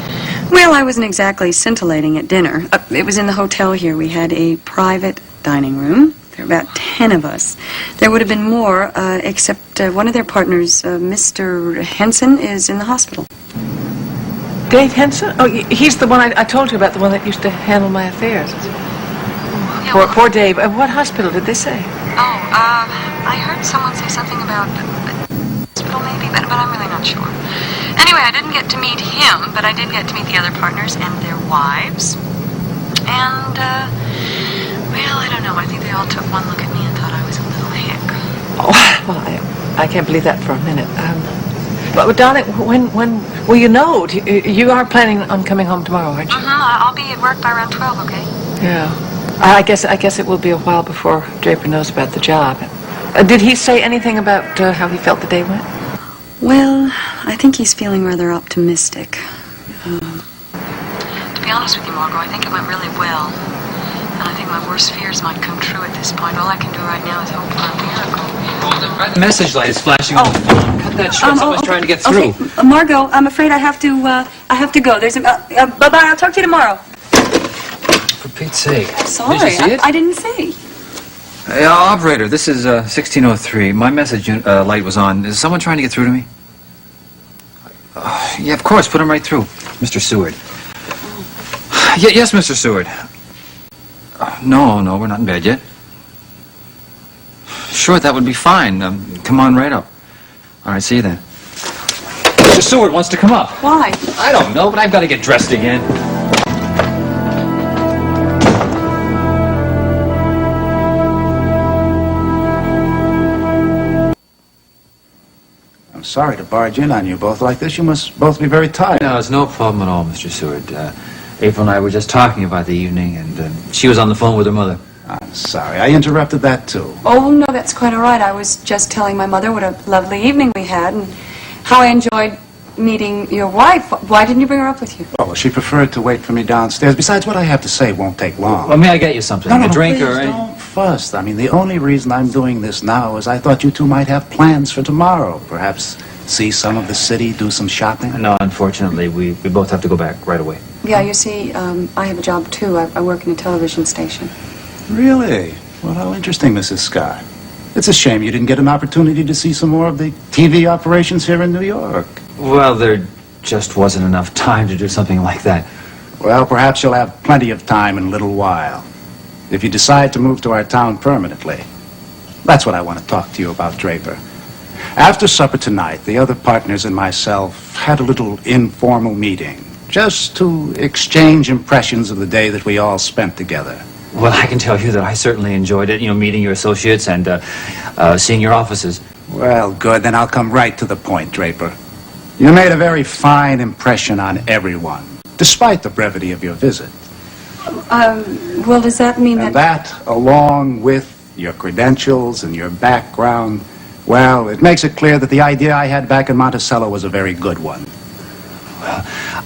Well, I wasn't exactly scintillating at dinner. It was in the hotel here. We had a private dining room. There were about 10 of us. There would have been more, except one of their partners, Mr. Henson, is in the hospital. Dave Henson? Oh, he's the one I told you about, the one that used to handle my affairs. Yeah, Poor Dave. What hospital did they say? Oh, I heard someone say something about a hospital maybe, but I'm really not sure. Anyway, I didn't get to meet him, but I did get to meet the other partners and their wives. And, well, I don't know. I think they all took one look at me and thought I was a little hick. Oh, well, I can't believe that for a minute. But, darling, when will you know? You are planning on coming home tomorrow, aren't you? I'll be at work by around 12, okay? Yeah. I guess it will be a while before Draper knows about the job. Did he say anything about how he felt the day went? Well, I think he's feeling rather optimistic. To be honest with you, Margot, I think it went really well. And I think my worst fears might come true at this point. All I can do right now is hope for a miracle. The message light is flashing on the phone. Cut that short. Someone's trying to get through. Okay. Margot, I'm afraid I have to go. There's a... bye-bye, I'll talk to you tomorrow. For Pete's sake. Sorry, Did you see it? I didn't see. Hey, operator, this is 1603. My message light was on. Is someone trying to get through to me? Yeah, of course. Put him right through. Mr. Seward. Yes, Mr. Seward. No, we're not in bed yet. Sure, that would be fine. Come on right up. All right, see you then. Mr. Seward wants to come up. Why? I don't know, but I've got to get dressed again. I'm sorry to barge in on you both like this. You must both be very tired. No, it's no problem at all, Mr. Seward. April and I were just talking about the evening, and she was on the phone with her mother. I'm sorry. I interrupted that, too. Oh, no, that's quite all right. I was just telling my mother what a lovely evening we had and how I enjoyed meeting your wife. Why didn't you bring her up with you? Oh, well, she preferred to wait for me downstairs. Besides, what I have to say won't take long. Well, may I get you something? No, a drink please, or any... don't fuss. I mean, the only reason I'm doing this now is I thought you two might have plans for tomorrow. Perhaps see some of the city, do some shopping. No, unfortunately, we both have to go back right away. Yeah, you see, I have a job, too. I work in a television station. Really? Well, how interesting, Mrs. Scott. It's a shame you didn't get an opportunity to see some more of the TV operations here in New York. Well, there just wasn't enough time to do something like that. Well, perhaps you'll have plenty of time in a little while. If you decide to move to our town permanently. That's what I want to talk to you about, Draper. After supper tonight, the other partners and myself had a little informal meeting, just to exchange impressions of the day that we all spent together. Well, I can tell you that I certainly enjoyed it, meeting your associates and seeing your offices. Well, good. Then I'll come right to the point, Draper. You made a very fine impression on everyone, despite the brevity of your visit. Well, does that mean And that, along with your credentials and your background, well, it makes it clear that the idea I had back in Monticello was a very good one.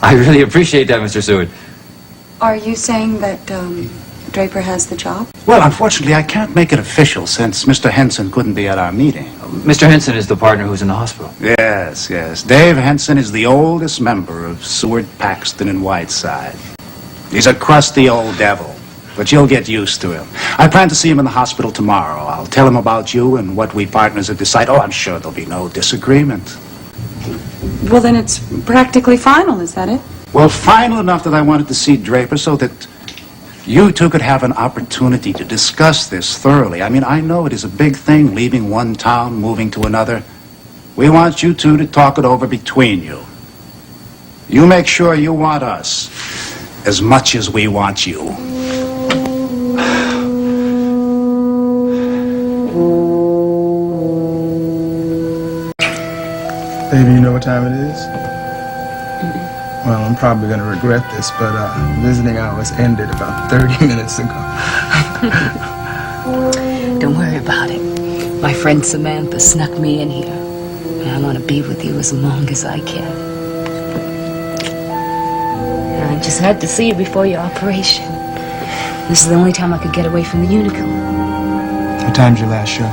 I really appreciate that, Mr. Seward. Are you saying that Draper has the job? Well, unfortunately, I can't make it official since Mr. Henson couldn't be at our meeting. Mr. Henson is the partner who's in the hospital. Yes, yes. Dave Henson is the oldest member of Seward, Paxton, and Whiteside. He's a crusty old devil, but you'll get used to him. I plan to see him in the hospital tomorrow. I'll tell him about you and what we partners have decided. Oh, I'm sure there'll be no disagreement. Well, then it's practically final, is that it? Well, final enough that I wanted to see Draper so that you two could have an opportunity to discuss this thoroughly. I mean, I know it is a big thing, leaving one town, moving to another. We want you two to talk it over between you. You make sure you want us as much as we want you. Baby, you know what time it is? Well, I'm probably going to regret this, but visiting hours ended about 30 minutes ago. Don't worry about it. My friend Samantha snuck me in here, and I want to be with you as long as I can. I just had to see you before your operation. This is the only time I could get away from the Unicorn. What time's your last show?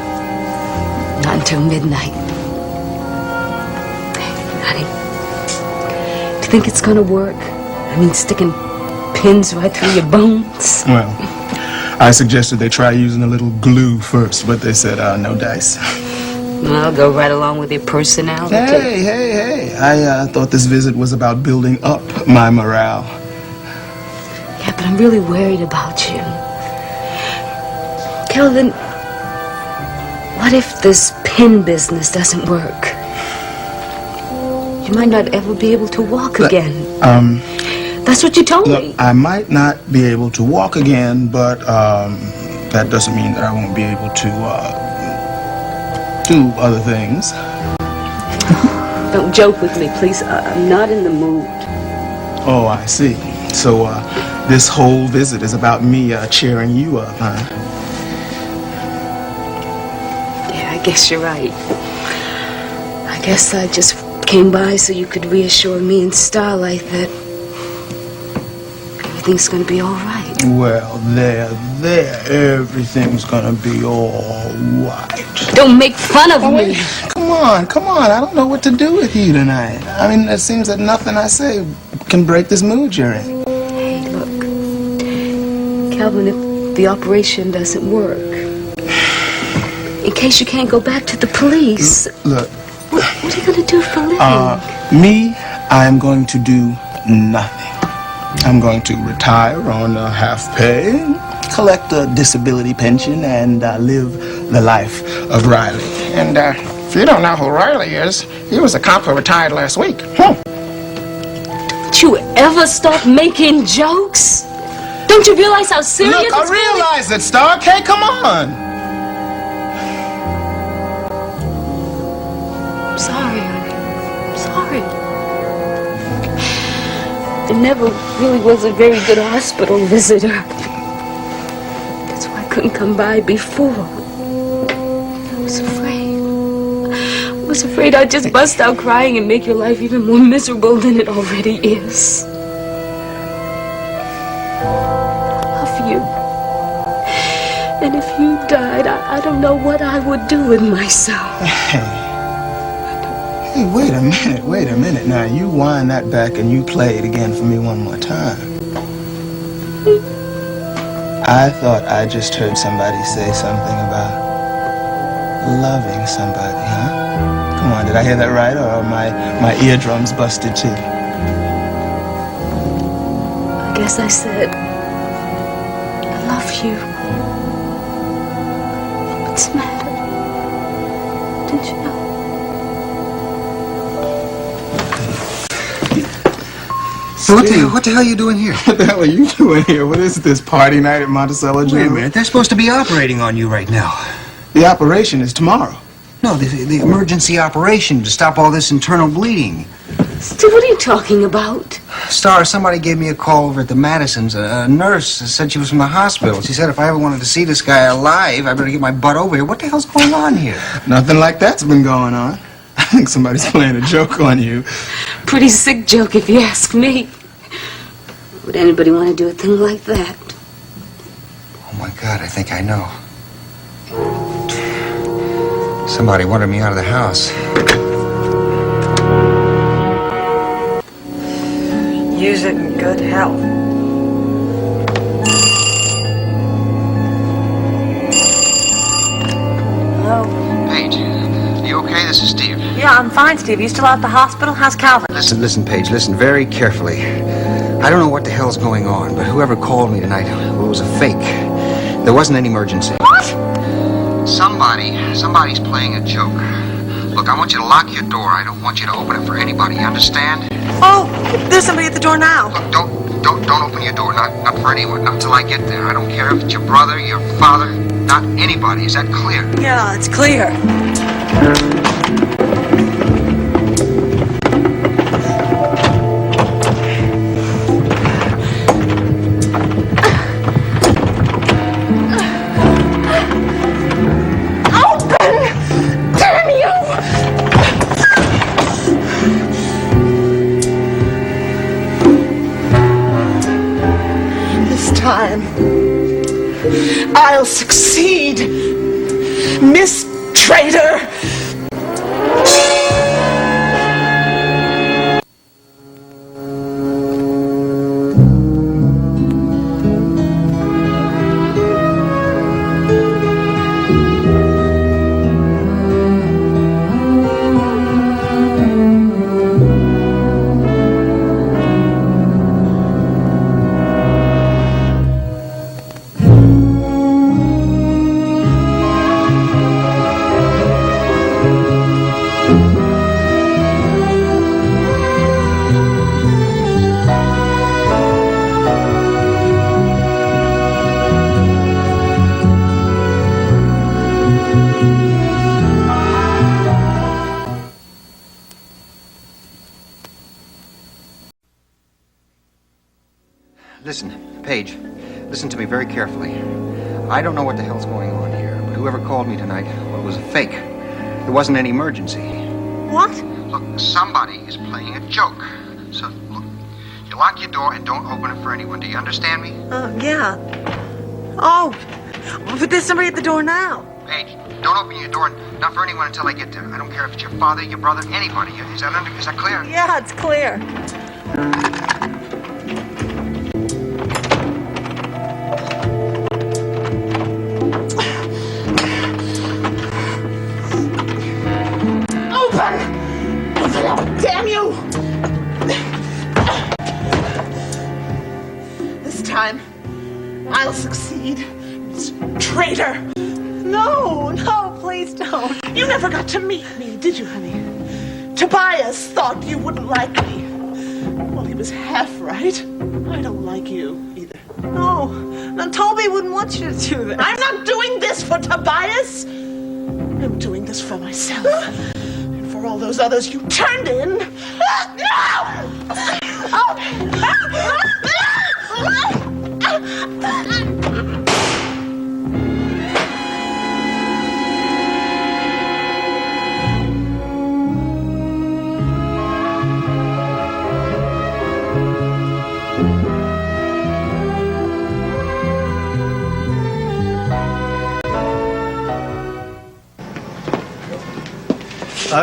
Not until midnight. Honey, do you think it's gonna work? I mean, sticking pins right through your bones? Well, I suggested they try using a little glue first, but they said, no dice. I'll go right along with your personality. Hey. I thought this visit was about building up my morale. Yeah, but I'm really worried about you. Kelvin, what if this pin business doesn't work? You might not ever be able to walk again. That's what you told me. I might not be able to walk again, but that doesn't mean that I won't be able to do other things. Don't joke with me, please. I'm not in the mood. Oh, I see. So this whole visit is about me cheering you up, huh? Yeah, I guess you're right. I guess I just came by so you could reassure me and Starlight that everything's gonna be all right. Well, there, everything's gonna be all right. Don't make fun of me. Come on, I don't know what to do with you tonight. I mean, it seems that nothing I say can break this mood you're in. Hey, look. Calvin, if the operation doesn't work, in case you can't go back to the police, Look, what are you gonna do for a living? me, I'm going to do nothing. I'm going to retire on half pay, collect a disability pension, and live the life of Riley. And if you don't know who Riley is, he was a cop who retired last week. Don't you ever stop making jokes? Don't you realize how serious Look, I it's really? realize it, Stark. Hey, come on. I'm sorry, honey. I'm sorry. I never really was a very good hospital visitor. That's why I couldn't come by before. I was afraid. I was afraid I'd just bust out crying and make your life even more miserable than it already is. I love you. And if you died, I don't know what I would do with myself. Hey, wait a minute. Now, you wind that back and you play it again for me one more time. I thought I just heard somebody say something about loving somebody, huh? Come on, did I hear that right, or are my eardrums busted too? I guess I said, I love you. What's the matter? Didn't you know? So what the hell are you doing here? What the hell are you doing here? What is this, party night at Monticello, Jim? Wait a minute, they're supposed to be operating on you right now. The operation is tomorrow. No, the emergency operation to stop all this internal bleeding. Steve, what are you talking about? Star, somebody gave me a call over at the Madisons. A nurse said she was from the hospital. She said if I ever wanted to see this guy alive, I better get my butt over here. What the hell's going on here? Nothing like that's been going on. I think somebody's playing a joke on you. Pretty sick joke, if you ask me. Would anybody want to do a thing like that? Oh, my God, I think I know. Somebody wanted me out of the house. Use it in good health. Hello? Paige, are you okay? This is Steve. Yeah, I'm fine, Steve. You still out at the hospital? How's Calvin? Listen, Paige, listen very carefully. I don't know what the hell's going on, but whoever called me tonight, well, it was a fake. There wasn't any emergency. What? Somebody's playing a joke. Look, I want you to lock your door. I don't want you to open it for anybody. You understand? Oh, there's somebody at the door now. Look, don't open your door. Not for anyone. Not until I get there. I don't care if it's your brother, your father, not anybody. Is that clear? Yeah, it's clear. I'll succeed, Miss Traitor! Listen, Paige, listen to me very carefully. I don't know what the hell's going on here, but whoever called me tonight, well, it was a fake. There wasn't any emergency. What? Look, somebody is playing a joke. So, look, you lock your door and don't open it for anyone. Do you understand me? Yeah. Oh, but there's somebody at the door now. Paige, don't open your door, not for anyone until I get there. I don't care if it's your father, your brother, anybody. Is that clear? Yeah, it's clear. Damn you! This time, I'll succeed. Traitor! No, please don't. You never got to meet me, did you, honey? Tobias thought you wouldn't like me. Well, he was half right. I don't like you either. No, Toby wouldn't want you to do that. I'm not doing this for Tobias. I'm doing this for myself. And for all those others you turned in.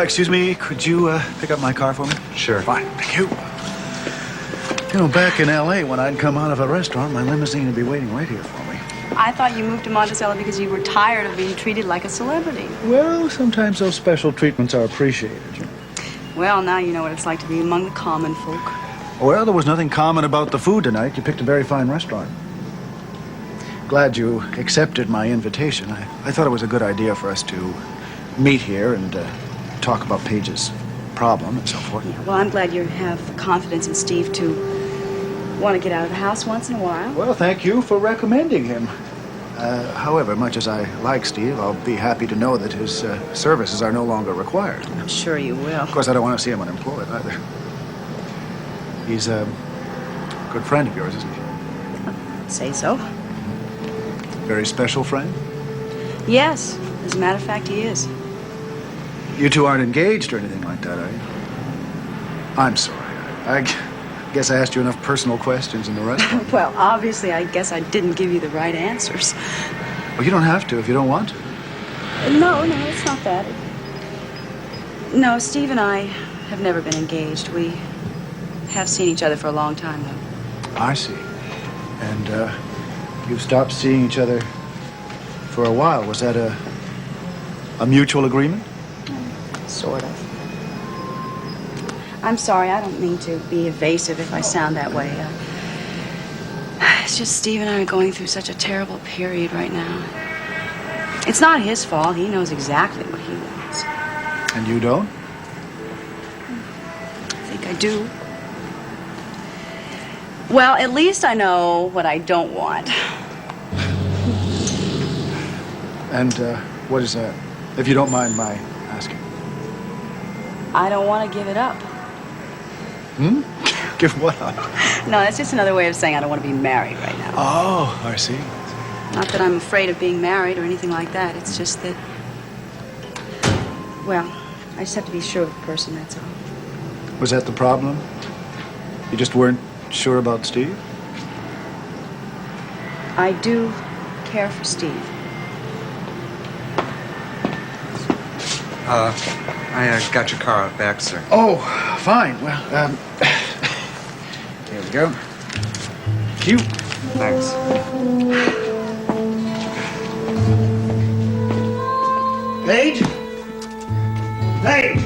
Excuse me, could you pick up my car for me? Sure. Fine, thank you. You know, back in L.A., when I'd come out of a restaurant, my limousine would be waiting right here for me. I thought you moved to Monticello because you were tired of being treated like a celebrity. Well, sometimes those special treatments are appreciated, you know. Well, now you know what it's like to be among the common folk. Well, there was nothing common about the food tonight. You picked a very fine restaurant. Glad you accepted my invitation. I thought it was a good idea for us to meet here and talk about Paige's problem and so forth. Yeah, well, I'm glad you have the confidence in Steve to want to get out of the house once in a while. Well, thank you for recommending him. However, much as I like Steve, I'll be happy to know that his services are no longer required. I'm sure you will. Of course, I don't want to see him unemployed either. He's a good friend of yours, isn't he? Say so. Very special friend? Yes. As a matter of fact, he is. You two aren't engaged or anything like that, are you? I'm sorry. I guess I asked you enough personal questions in the restaurant. Well, obviously, I guess I didn't give you the right answers. Well, you don't have to if you don't want to. No, it's not that. No, Steve and I have never been engaged. We have seen each other for a long time, though. I see. And, you've stopped seeing each other for a while. Was that a mutual agreement? Sort of. I'm sorry, I don't mean to be evasive if I sound that way. It's just Steve and I are going through such a terrible period right now. It's not his fault. He knows exactly what he wants. And you don't? I think I do. Well, at least I know what I don't want. And, what is that? If you don't mind my asking. I don't want to give it up. Hmm? Give what up? No, that's just another way of saying I don't want to be married right now. Oh, I see. Not that I'm afraid of being married or anything like that. It's just that, well, I just have to be sure of the person, that's all. Was that the problem? You just weren't sure about Steve? I do care for Steve. I got your car out back, sir. Oh, fine. Well, here we go. Cute. Thanks. Paige? Paige!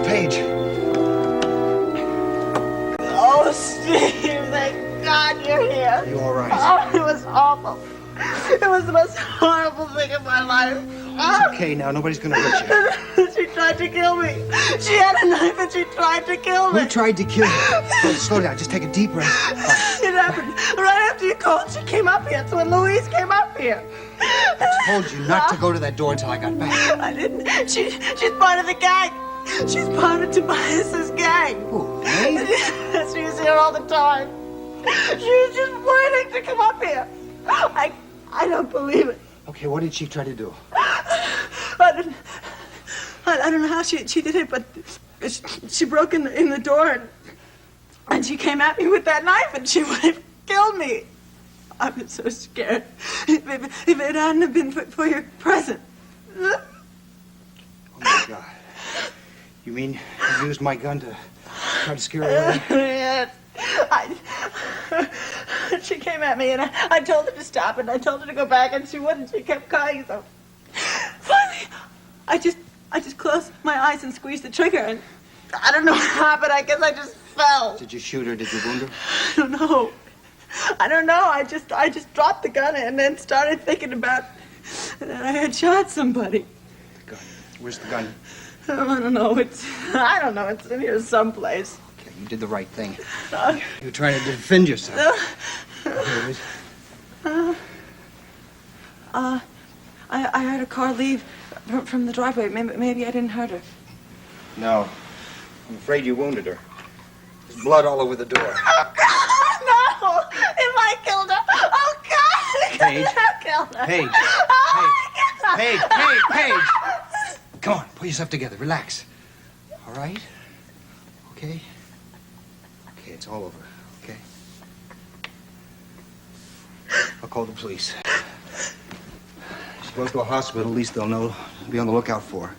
Paige. Oh, Steve, thank God you're here. You all right? Oh, it was awful. It was the most horrible thing in my life. It's okay now. Nobody's gonna hurt you. She tried to kill me. She had a knife and she tried to kill me. Who tried to kill you? Oh, slow down. Just take a deep breath. It happened right after you called. She came up here. So when Louise came up here. I told you not to go to that door until I got back. I didn't. She's part of the gang. She's part of Tobias's gang. Who, me? She's here all the time. She was just waiting to come up here. I don't believe it. Okay, what did she try to do? I don't know how she did it, but she broke in the door and she came at me with that knife and she would have killed me. I was so scared. If it hadn't have been for your present. Oh my God. You mean you used my gun to try to scare her away? Yes. She came at me and I told her to stop and I told her to go back and she wouldn't. She kept crying, so finally I just closed my eyes and squeezed the trigger and I don't know what happened. I guess I just fell. Did you shoot her? Did you wound her? I don't know. I just dropped the gun and then started thinking about that I had shot somebody. The gun. Where's the gun? I don't know. It's in here someplace. Okay, you did the right thing. You were trying to defend yourself. Here it is. I heard a car leave from the driveway. Maybe I didn't hurt her. No. I'm afraid you wounded her. There's blood all over the door. Oh, God, no! If I killed her, oh, God! Paige. I killed her. Paige. Oh, Paige. Come on, pull yourself together. Relax. All right? Okay? Okay, it's all over. Okay? I'll call the police. She goes to a hospital. At least they'll know. Be on the lookout for her.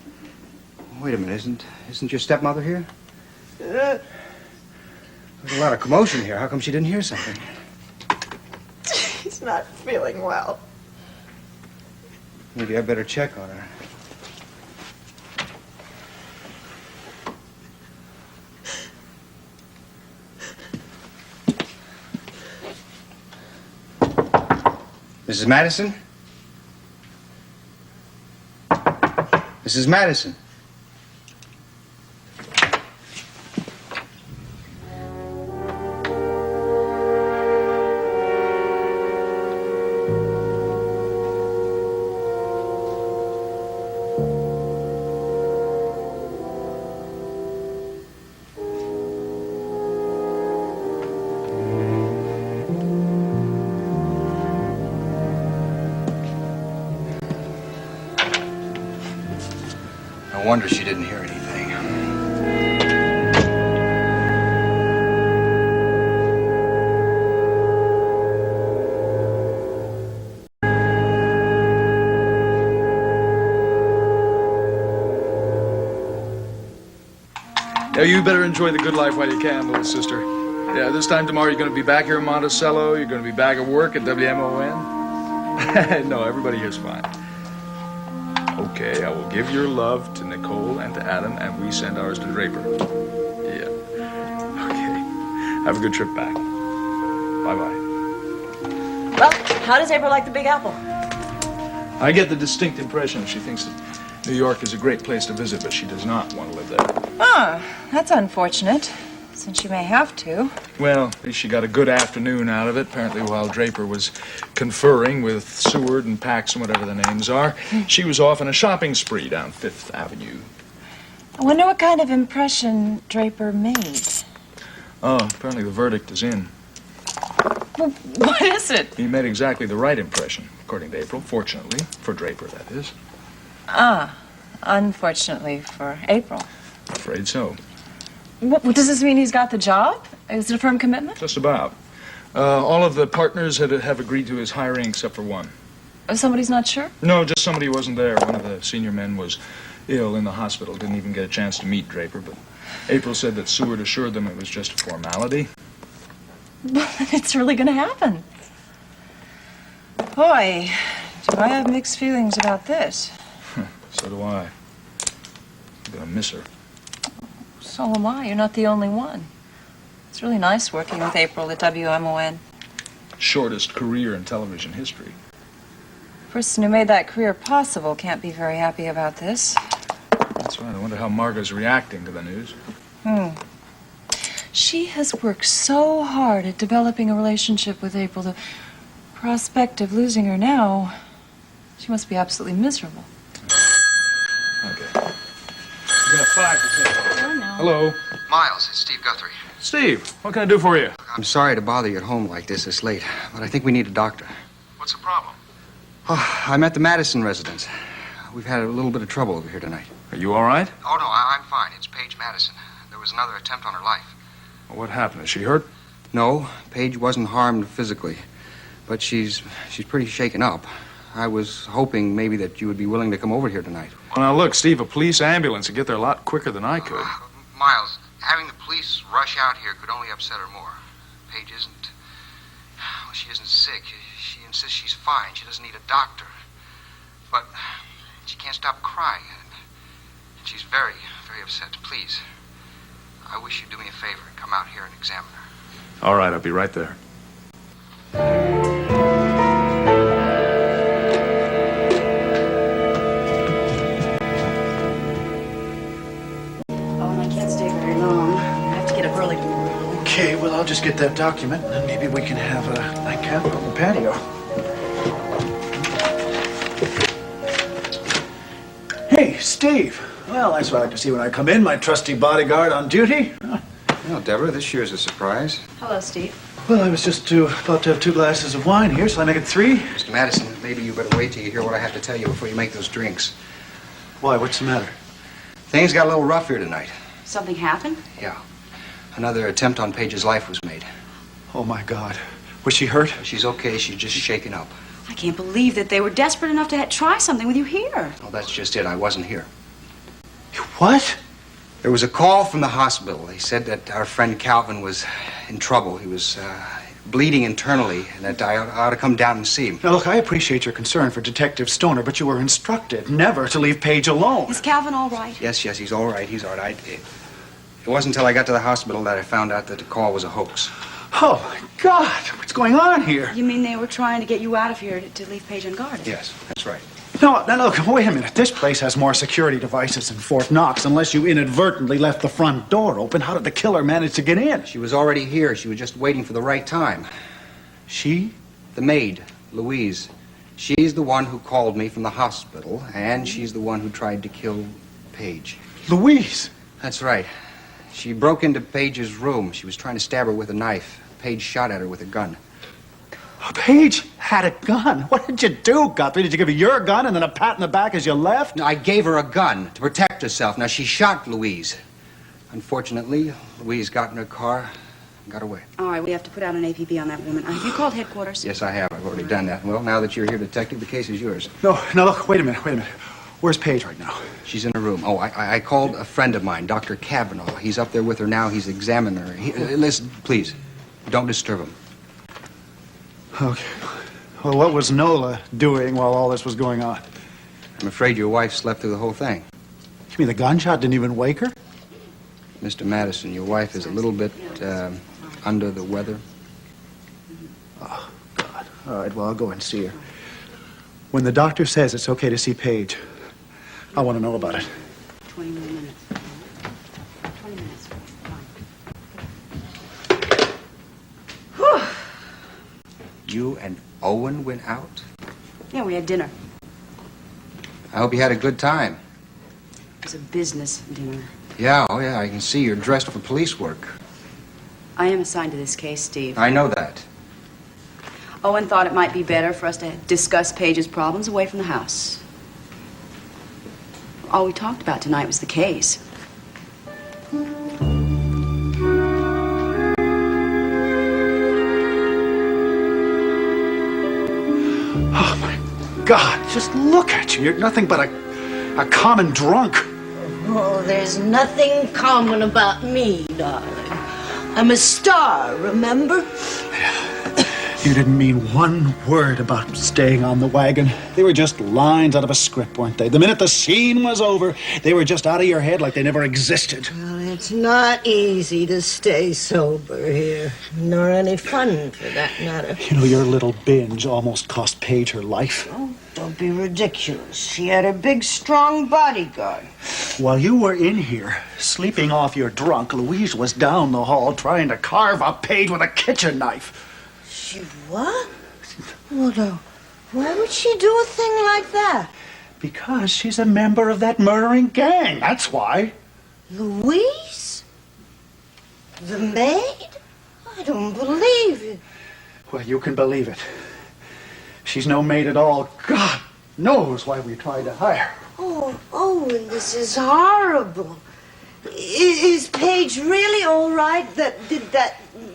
Wait a minute. Isn't your stepmother here? There's a lot of commotion here. How come she didn't hear something? She's not feeling well. Maybe I better check on her. Mrs. Madison? Mrs. Madison. No wonder she didn't hear anything. Yeah, you better enjoy the good life while you can, little sister. Yeah, this time tomorrow you're going to be back here in Monticello. You're going to be back at work at WMON. No, everybody here's fine. Okay, I will give your love to Nicole and to Adam, and we send ours to Draper. Yeah. Okay. Have a good trip back. Bye-bye. Well, how does April like the Big Apple? I get the distinct impression she thinks that New York is a great place to visit, but she does not want to live there. Ah, that's unfortunate, since she may have to. Well, at least she got a good afternoon out of it, apparently while Draper was conferring with Seward and Paxson, whatever the names are. She was off on a shopping spree down Fifth Avenue. I wonder what kind of impression Draper made. Oh, apparently the verdict is in. Well, what is it? He made exactly the right impression, according to April, fortunately, for Draper, that is. Ah, unfortunately for April. Afraid so. What does this mean? He's got the job? Is it a firm commitment? Just about. All of the partners have agreed to his hiring except for one. Somebody's not sure? No, just somebody who wasn't there. One of the senior men was ill in the hospital. Didn't even get a chance to meet Draper, but April said that Seward assured them it was just a formality. It's really going to happen. Boy, do I have mixed feelings about this. So do I. I'm gonna miss her. So am I. You're not the only one. It's really nice working with April at WMON. Shortest career in television history. Person who made that career possible can't be very happy about this. That's right. I wonder how Margot's reacting to the news. She has worked so hard at developing a relationship with April. The prospect of losing her now, she must be absolutely miserable. Okay. You got 5 to take. Oh, no. Hello. Miles, it's Steve Guthrie. Steve, what can I do for you? I'm sorry to bother you at home like this late, but I think we need a doctor. What's the problem? Oh, I'm at the Madison residence. We've had a little bit of trouble over here tonight. Are you all right? Oh, no, I'm fine. It's Paige Madison. There was another attempt on her life. Well, what happened? Is she hurt? No, Paige wasn't harmed physically, but she's pretty shaken up. I was hoping maybe that you would be willing to come over here tonight. Well, now look, Steve, a police ambulance would get there a lot quicker than I could. Miles, having the police rush out here could only upset her more. Paige isn't... Well, she isn't sick. She insists she's fine. She doesn't need a doctor. But she can't stop crying. And she's very, very upset. Please, I wish you'd do me a favor and come out here and examine her. All right, I'll be right there. Okay, well, I'll just get that document, and then maybe we can have a nightcap on the patio. Hey, Steve. Well, that's what I like to see when I come in, my trusty bodyguard on duty. Well, Deborah, this year's a surprise. Hello, Steve. Well, I was just about to have 2 glasses of wine here, so I make it 3. Mr. Madison, maybe you better wait till you hear what I have to tell you before you make those drinks. Why, what's the matter? Things got a little rough here tonight. Something happened? Yeah. Another attempt on Paige's life was made. Oh, my God. Was she hurt? She's okay. She's just shaken up. I can't believe that they were desperate enough to try something with you here. Well, that's just it. I wasn't here. What? There was a call from the hospital. They said that our friend Calvin was in trouble. He was bleeding internally, and that I ought to come down and see him. Now, look, I appreciate your concern for Detective Stoner, but you were instructed never to leave Paige alone. Is Calvin all right? Yes, he's all right. He's all right. It wasn't until I got to the hospital that I found out that the call was a hoax. Oh, my God. What's going on here? You mean they were trying to get you out of here to leave Paige unguarded? Yes, that's right. No, look, wait a minute. This place has more security devices than Fort Knox, unless you inadvertently left the front door open. How did the killer manage to get in? She was already here. She was just waiting for the right time. She? The maid, Louise. She's the one who called me from the hospital, and she's the one who tried to kill Paige. Louise? That's right. She broke into Paige's room. She was trying to stab her with a knife. Paige shot at her with a gun. Paige had a gun. What did you do, Guthrie? Did you give her your gun and then a pat in the back as you left? No, I gave her a gun to protect herself. Now, she shot Louise. Unfortunately, Louise got in her car and got away. All right, we have to put out an APB on that woman. Have you called headquarters? Yes, I have. I've already done that. Well, now that you're here, Detective, the case is yours. No, look, wait a minute. Where's Paige right now? She's in her room. Oh, I called a friend of mine, Dr. Kavanaugh. He's up there with her now. He's examining her. Listen, please, don't disturb him. Okay. Well, what was Nola doing while all this was going on? I'm afraid your wife slept through the whole thing. You mean the gunshot didn't even wake her? Mr. Madison, your wife is a little bit under the weather. Oh, God. All right, well, I'll go and see her. When the doctor says it's okay to see Paige, I want to know about it. 20 more minutes. 20 minutes. Fine. You and Owen went out? Yeah, we had dinner. I hope you had a good time. It was a business dinner. Yeah, oh yeah, I can see you're dressed for police work. I am assigned to this case, Steve. I know that. Owen thought it might be better for us to discuss Paige's problems away from the house. All we talked about tonight was the case. Oh, my God, just look at you. You're nothing but a common drunk. Oh, there's nothing common about me, darling. I'm a star, remember? You didn't mean one word about staying on the wagon. They were just lines out of a script, weren't they? The minute the scene was over, they were just out of your head like they never existed. Well, it's not easy to stay sober here, nor any fun, for that matter. You know, your little binge almost cost Paige her life. Oh, don't be ridiculous. She had a big, strong bodyguard. While you were in here, sleeping off your drunk, Louise was down the hall trying to carve up Paige with a kitchen knife. She what? Well, no. Why would she do a thing like that? Because she's a member of that murdering gang, that's why. Louise? The maid? I don't believe it. Well, you can believe it. She's no maid at all. God knows why we tried to hire her. Oh, and this is horrible. Is Paige really all right?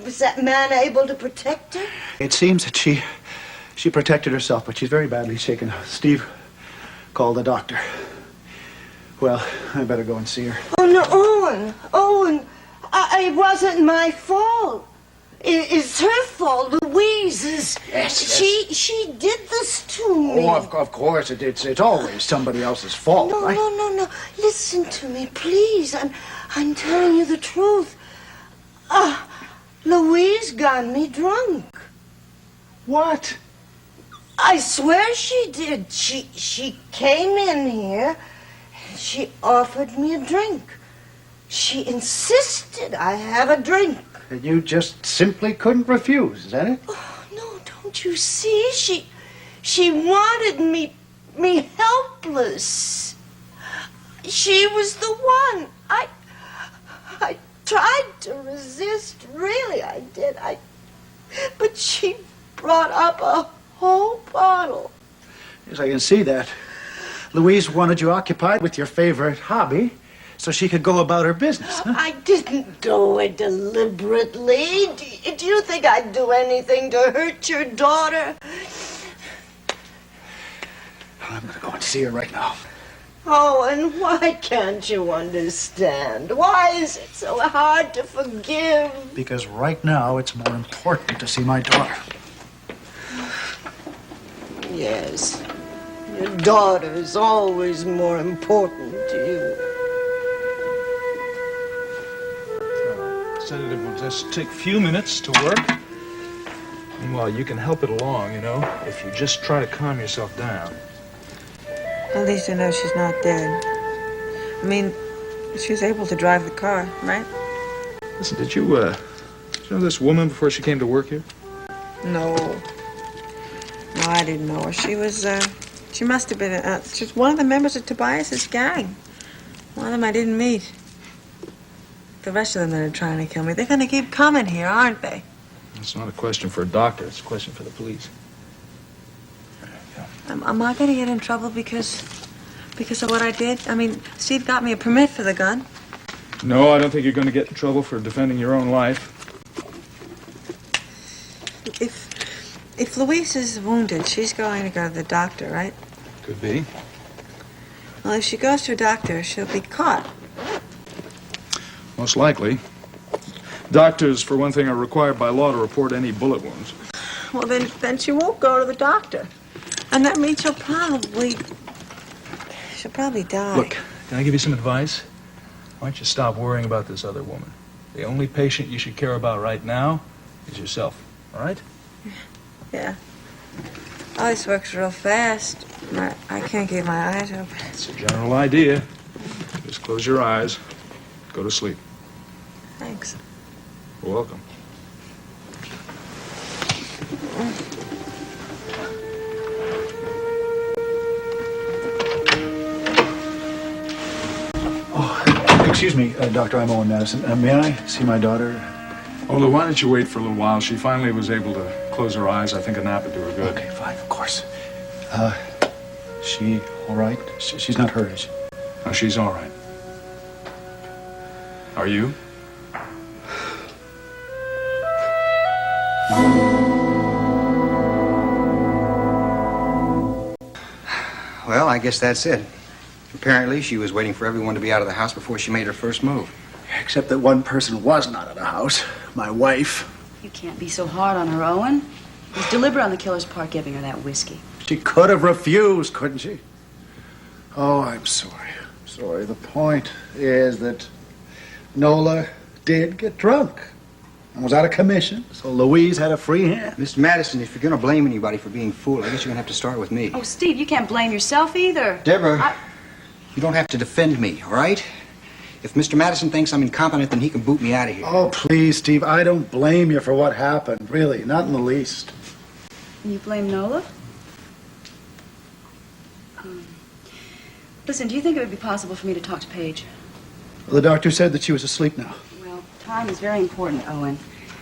Was that man able to protect her? It seems that she protected herself, but she's very badly shaken. Steve called the doctor. Well, I better go and see her. Oh, no, Owen, it wasn't my fault. It's her fault. Louise is... Yes. She did this to me. Oh, of course, it's always somebody else's fault. No. Listen to me, please. I'm telling you the truth. Louise got me drunk. What? I swear she did. She came in here and she offered me a drink. She insisted I have a drink. And you just simply couldn't refuse, is that it? Oh, no, don't you see? She wanted me helpless. She was the one. I tried to resist, really, I did. But she brought up a whole bottle. Yes, I can see that. Louise wanted you occupied with your favorite hobby so she could go about her business. Huh? I didn't do it deliberately. Do you think I'd do anything to hurt your daughter? I'm going to go and see her right now. Oh, and why can't you understand? Why is it so hard to forgive? Because right now it's more important to see my daughter. Yes, your daughter's always more important to you. Sedative will just take a few minutes to work. Meanwhile, you can help it along, you know, if you just try to calm yourself down. At least I know she's not dead. I mean, she was able to drive the car, right? Listen, did you know this woman before she came to work here? No. No, I didn't know her. She was, she must have been, she's one of the members of Tobias's gang. One of them I didn't meet. The rest of them that are trying to kill me, they're going to keep coming here, aren't they? It's not a question for a doctor. It's a question for the police. Am I going to get in trouble because of what I did? I mean, Steve got me a permit for the gun. No, I don't think you're going to get in trouble for defending your own life. If Louise is wounded, she's going to go to the doctor, right? Could be. Well, if she goes to a doctor, she'll be caught. Most likely. Doctors, for one thing, are required by law to report any bullet wounds. Well, then she won't go to the doctor. And that means she'll probably die. Look, can I give you some advice? Why don't you stop worrying about this other woman? The only patient you should care about right now is yourself, all right? Yeah. Oh, this works real fast. I can't keep my eyes open. It's a general idea. Just close your eyes. Go to sleep. Thanks. You're welcome. Excuse me, Doctor, I'm Owen Madison. May I see my daughter? Ola, why don't you wait for a little while? She finally was able to close her eyes. I think a nap would do her good. Okay, fine, of course. She all right? She's not hurt, is she? No, she's all right. Are you? Well, I guess that's it. Apparently, she was waiting for everyone to be out of the house before she made her first move. Except that one person was not in the house. My wife. You can't be so hard on her, Owen. It was deliberate on the killer's part giving her that whiskey. She could have refused, couldn't she? Oh, I'm sorry. I'm sorry. The point is that Nola did get drunk and was out of commission, so Louise had a free hand. Mr. Madison, if you're going to blame anybody for being fooled, I guess you're going to have to start with me. Oh, Steve, you can't blame yourself either. Deborah, you don't have to defend me, all right? If Mr. Madison thinks I'm incompetent, then he can boot me out of here. Oh, please, Steve, I don't blame you for what happened. Really, not in the least. You blame Nola? Listen, do you think it would be possible for me to talk to Paige? Well, the doctor said that she was asleep now. Well, time is very important, Owen.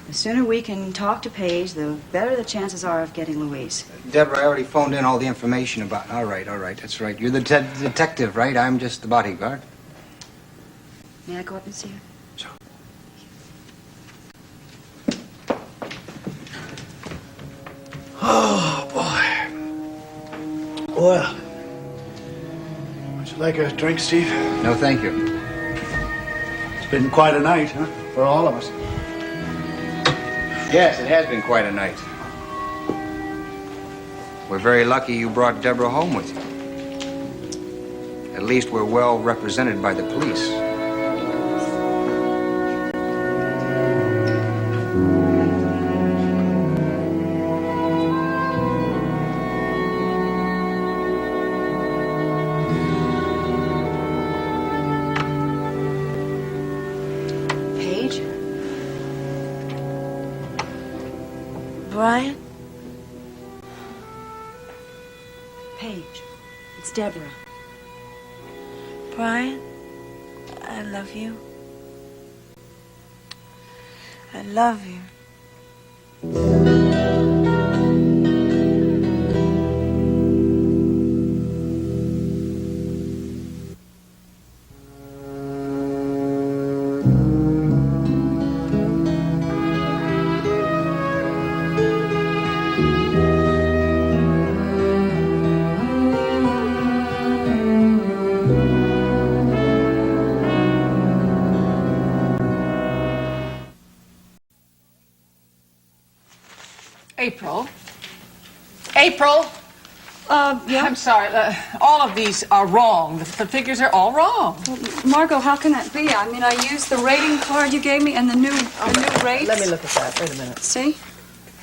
The sooner we can talk to Paige, the better the chances are of getting Louise. Deborah, I already phoned in all the information about... All right, that's right. You're the detective, right? I'm just the bodyguard. May I go up and see her? Sure. Oh, boy. Well, would you like a drink, Steve? No, thank you. It's been quite a night, huh? For all of us. Yes, it has been quite a night. We're very lucky you brought Deborah home with you. At least we're well represented by the police. Paige? Brian? Paige, it's Deborah. Brian, I love you. I love you. April? Yeah? I'm sorry. All of these are wrong. The figures are all wrong. Well, Margot, how can that be? I mean, I used the rating card you gave me and the new rate. Let me look at that. Wait a minute. See?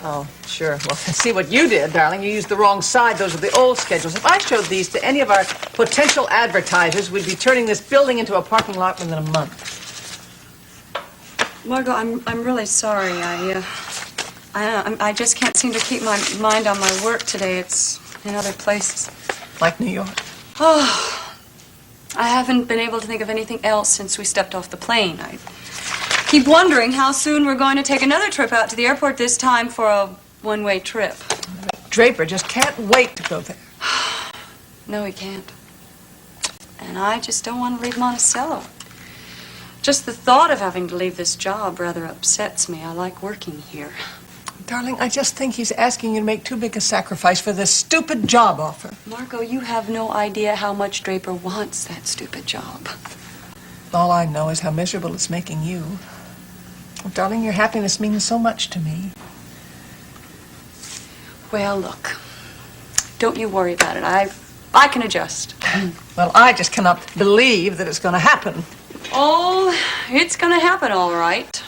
Oh, sure. Well, see what you did, darling. You used the wrong side. Those are the old schedules. If I showed these to any of our potential advertisers, we'd be turning this building into a parking lot within a month. Margot, I'm really sorry. I just can't seem to keep my mind on my work today. It's in other places. Like New York? Oh, I haven't been able to think of anything else since we stepped off the plane. I keep wondering how soon we're going to take another trip out to the airport, this time for a one-way trip. Draper just can't wait to go there. No, he can't. And I just don't want to leave Monticello. Just the thought of having to leave this job rather upsets me. I like working here. Darling, I just think he's asking you to make too big a sacrifice for this stupid job offer. Margot, you have no idea how much Draper wants that stupid job. All I know is how miserable it's making you. Oh, darling, your happiness means so much to me. Well, look, don't you worry about it. I can adjust. Well, I just cannot believe that it's going to happen. Oh, it's going to happen, all right.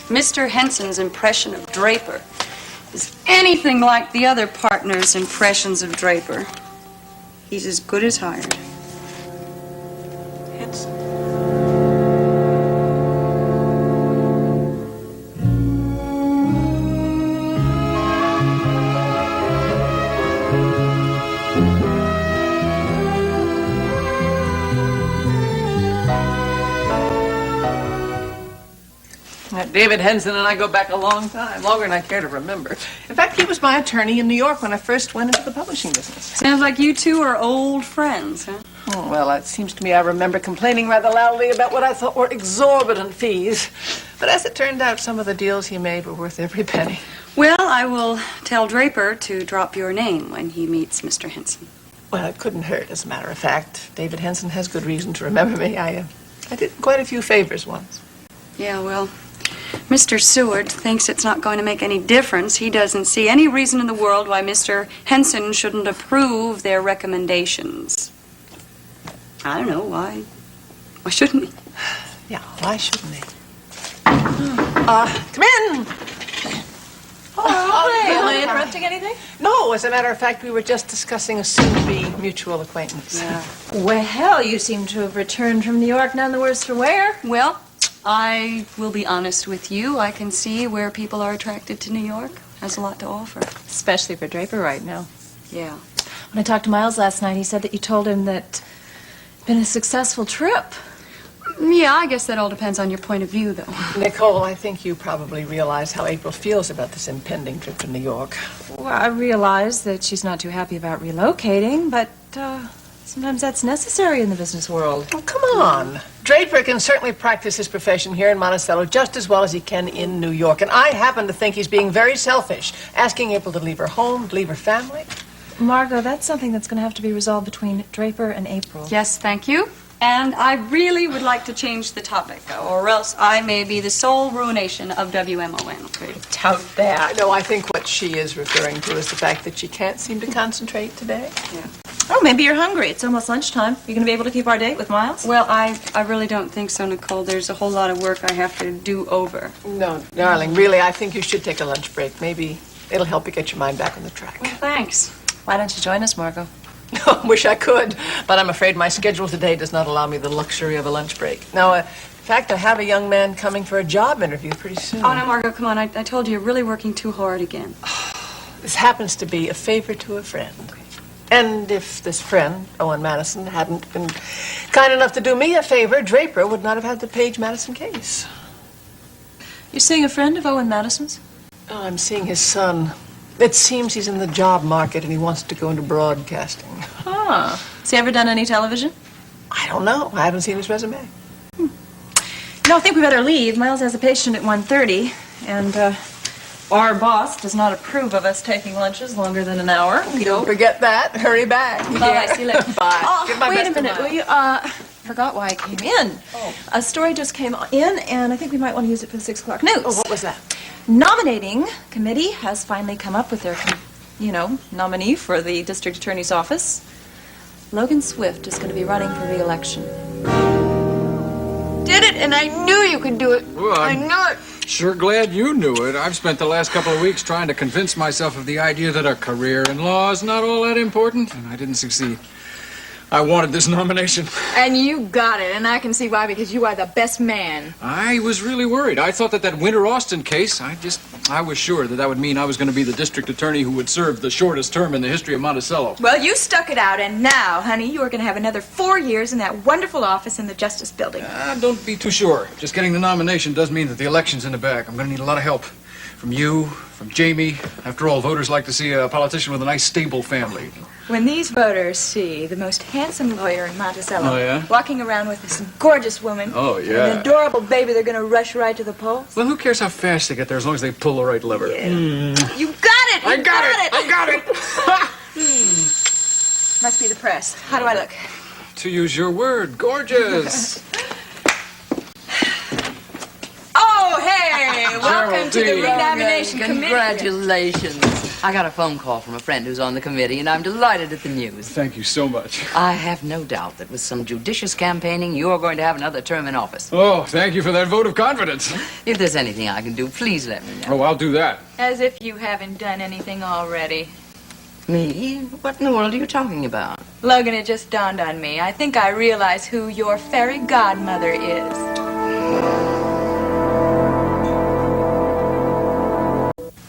Mr. Henson's impression of Draper is anything like the other partners' impressions of Draper. He's as good as hired. Henson. David Henson and I go back a long time, longer than I care to remember. In fact, he was my attorney in New York when I first went into the publishing business. Sounds like you two are old friends, huh? Oh, well, it seems to me I remember complaining rather loudly about what I thought were exorbitant fees. But as it turned out, some of the deals he made were worth every penny. Well, I will tell Draper to drop your name when he meets Mr. Henson. Well, it couldn't hurt, as a matter of fact. David Henson has good reason to remember me. I did quite a few favors once. Yeah, well, Mr. Seward thinks it's not going to make any difference. He doesn't see any reason in the world why Mr. Henson shouldn't approve their recommendations. I don't know, why? Why shouldn't he? Yeah, why shouldn't he? Come in! Am I interrupting anything? No, as a matter of fact, we were just discussing a soon-to-be mutual acquaintance. Yeah. Well, you seem to have returned from New York, none the worse for wear. Well, I will be honest with you. I can see where people are attracted to New York. Has a lot to offer. Especially for Draper right now. Yeah. When I talked to Miles last night, he said that you told him that it's been a successful trip. Yeah, I guess that all depends on your point of view, though. Nicole, I think you probably realize how April feels about this impending trip to New York. Well, I realize that she's not too happy about relocating, but sometimes that's necessary in the business world. Oh, come on. Draper can certainly practice his profession here in Monticello just as well as he can in New York. And I happen to think he's being very selfish, asking April to leave her home, to leave her family. Margot, that's something that's going to have to be resolved between Draper and April. Yes, thank you. And I really would like to change the topic, or else I may be the sole ruination of WMON. Doubt that. No, I think what she is referring to is the fact that she can't seem to concentrate today. Yeah. Oh, maybe you're hungry. It's almost lunchtime. You going to be able to keep our date with Miles? Well, I really don't think so, Nicole. There's a whole lot of work I have to do over. No, darling, really, I think you should take a lunch break. Maybe it'll help you get your mind back on the track. Well, thanks. Why don't you join us, Margot? Wish I could, but I'm afraid my schedule today does not allow me the luxury of a lunch break. Now, in fact, I have a young man coming for a job interview pretty soon. Oh, no, Margot, come on. I told you you're really working too hard again. This happens to be a favor to a friend. And if this friend, Owen Madison, hadn't been kind enough to do me a favor, Draper would not have had the Page Madison case. You're seeing a friend of Owen Madison's? Oh, I'm seeing his son. It seems he's in the job market and he wants to go into broadcasting. Huh. Has he ever done any television? I don't know. I haven't seen his resume. No, I think we better leave. Miles has a patient at 1:30, and our boss does not approve of us taking lunches longer than an hour. Don't forget that. Hurry back. Bye. See you later. Bye. Oh, Give my wait best a to minute. Miles. Will you, forgot why I came in. Oh. A story just came in, and I think we might want to use it for the 6 o'clock news. Oh, what was that? Nominating committee has finally come up with their, nominee for the district attorney's office. Logan Swift is going to be running for re-election. Did it, and I knew you could do it. Well, I knew it. Sure glad you knew it. I've spent the last couple of weeks trying to convince myself of the idea that a career in law is not all that important, and I didn't succeed. I wanted this nomination. And you got it, and I can see why, because you are the best man. I was really worried. I thought that Winter Austin case, I was sure that would mean I was going to be the district attorney who would serve the shortest term in the history of Monticello. Well, you stuck it out, and now, honey, you are going to have another 4 years in that wonderful office in the Justice Building. Don't be too sure. Just getting the nomination does mean that the election's in the bag. I'm going to need a lot of help. From you, from Jamie. After all, voters like to see a politician with a nice, stable family. When these voters see the most handsome lawyer in Monticello Oh, yeah? walking around with this gorgeous woman Oh, and yeah. an adorable baby, they're going to rush right to the polls. Well, who cares how fast they get there as long as they pull the right lever? You got it! I got it! I got it! Must be the press. How do I look? To use your word, gorgeous. Oh, hey! Welcome to the Geraldine. renomination committee. Congratulations. I got a phone call from a friend who's on the committee, and I'm delighted at the news. Thank you so much. I have no doubt that with some judicious campaigning, you're going to have another term in office. Oh, thank you for that vote of confidence. If there's anything I can do, please let me know. Oh, I'll do that. As if you haven't done anything already. Me? What in the world are you talking about? Logan, it just dawned on me. I think I realize who your fairy godmother is.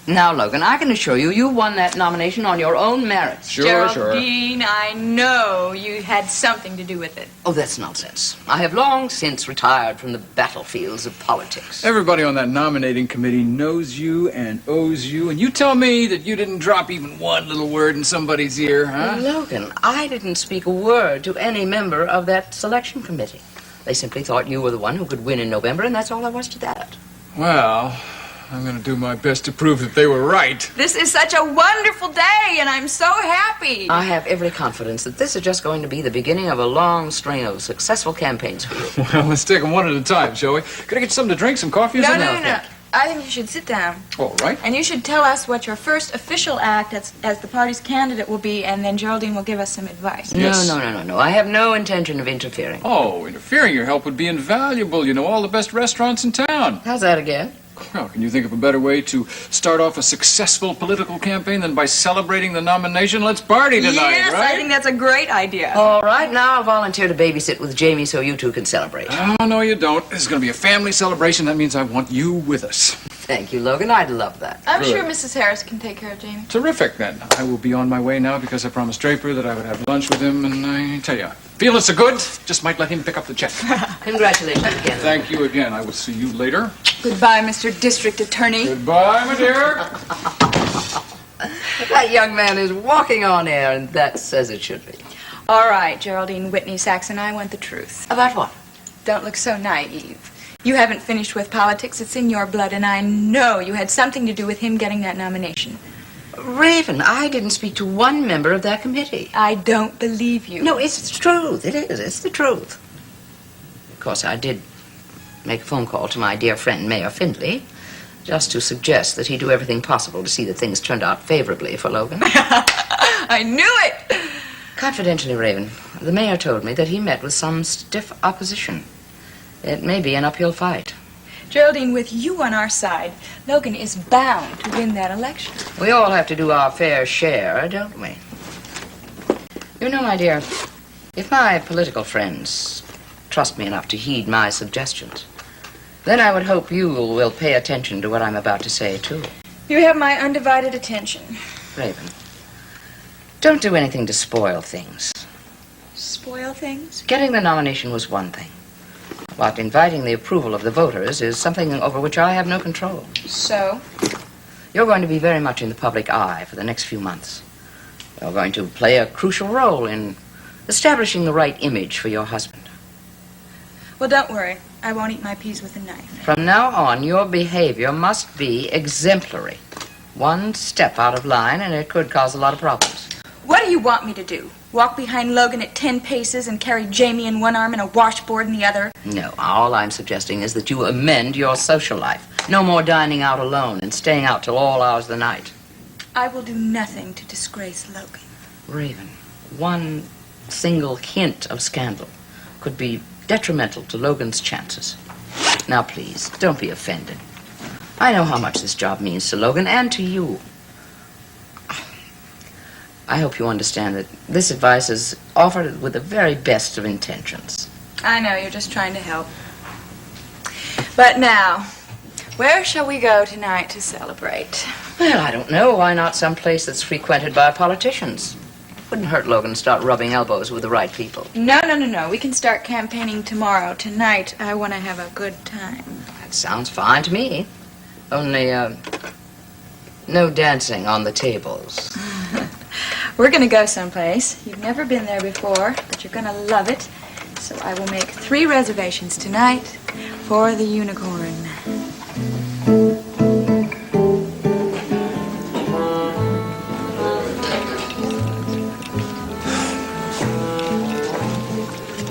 Now, Logan, I can assure you, you won that nomination on your own merits. Geraldine, I know you had something to do with it. Oh, that's nonsense. I have long since retired from the battlefields of politics. Everybody on that nominating committee knows you and owes you, and you tell me that you didn't drop even one little word in somebody's ear, huh? Logan, I didn't speak a word to any member of that selection committee. They simply thought you were the one who could win in November, and that's all there was to that. Well, I'm going to do my best to prove that they were right. This is such a wonderful day, and I'm so happy. I have every confidence that this is just going to be the beginning of a long string of successful campaigns for you. Well, let's take them one at a time, shall we? Could I get something to drink, some coffee or No, something? no. I think you should sit down. All right. And you should tell us what your first official act as the party's candidate will be, and then Geraldine will give us some advice. Yes. No. I have no intention of interfering. Oh, interfering. Your help would be invaluable. You know all the best restaurants in town. How's that again? Well, can you think of a better way to start off a successful political campaign than by celebrating the nomination? Let's party tonight, Yes, right? I think that's a great idea. All right, now I'll volunteer to babysit with Jamie so you two can celebrate. Oh, no, you don't. This is going to be a family celebration. That means I want you with us. Thank you, Logan. I'd love that. I'm Good. sure Mrs. Harris can take care of Jamie. Terrific, then. I will be on my way now because I promised Draper that I would have lunch with him, and I tell you, feeling so good, just might let him pick up the check. Congratulations again. Thank you again. I will see you later. Goodbye, Mr. District Attorney. Goodbye, my dear. That young man is walking on air, and that's as it should be. All right, Geraldine Whitney Saxon, I want the truth. About what? Don't look so naive. You haven't finished with politics. It's in your blood, and I know you had something to do with him getting that nomination. Raven, I didn't speak to one member of that committee. I don't believe you. No, it's the truth. It is. It's the truth. Of course, I did make a phone call to my dear friend, Mayor Findlay, just to suggest that he do everything possible to see that things turned out favorably for Logan. I knew it! Confidentially, Raven, the mayor told me that he met with some stiff opposition. It may be an uphill fight. Geraldine, with you on our side, Logan is bound to win that election. We all have to do our fair share, don't we? You know, my dear, if my political friends trust me enough to heed my suggestions, then I would hope you will pay attention to what I'm about to say, too. You have my undivided attention. Raven, don't do anything to spoil things. Spoil things? Getting the nomination was one thing, but inviting the approval of the voters is something over which I have no control. So? You're going to be very much in the public eye for the next few months. You're going to play a crucial role in establishing the right image for your husband. Well, don't worry. I won't eat my peas with a knife. From now on, your behavior must be exemplary. One step out of line, and it could cause a lot of problems. What do you want me to do? Walk behind Logan at 10 paces and carry Jamie in one arm and a washboard in the other? No, all I'm suggesting is that you amend your social life. No more dining out alone and staying out till all hours of the night. I will do nothing to disgrace Logan. Raven, one single hint of scandal could be detrimental to Logan's chances. Now, please, don't be offended. I know how much this job means to Logan and to you. I hope you understand that this advice is offered with the very best of intentions. I know, you're just trying to help. But now, where shall we go tonight to celebrate? Well, I don't know. Why not someplace that's frequented by politicians? Wouldn't hurt Logan to start rubbing elbows with the right people. No. We can start campaigning tomorrow. Tonight, I want to have a good time. That sounds fine to me. Only, no dancing on the tables. We're going to go someplace. You've never been there before, but you're going to love it. So I will make 3 reservations tonight for the Unicorn.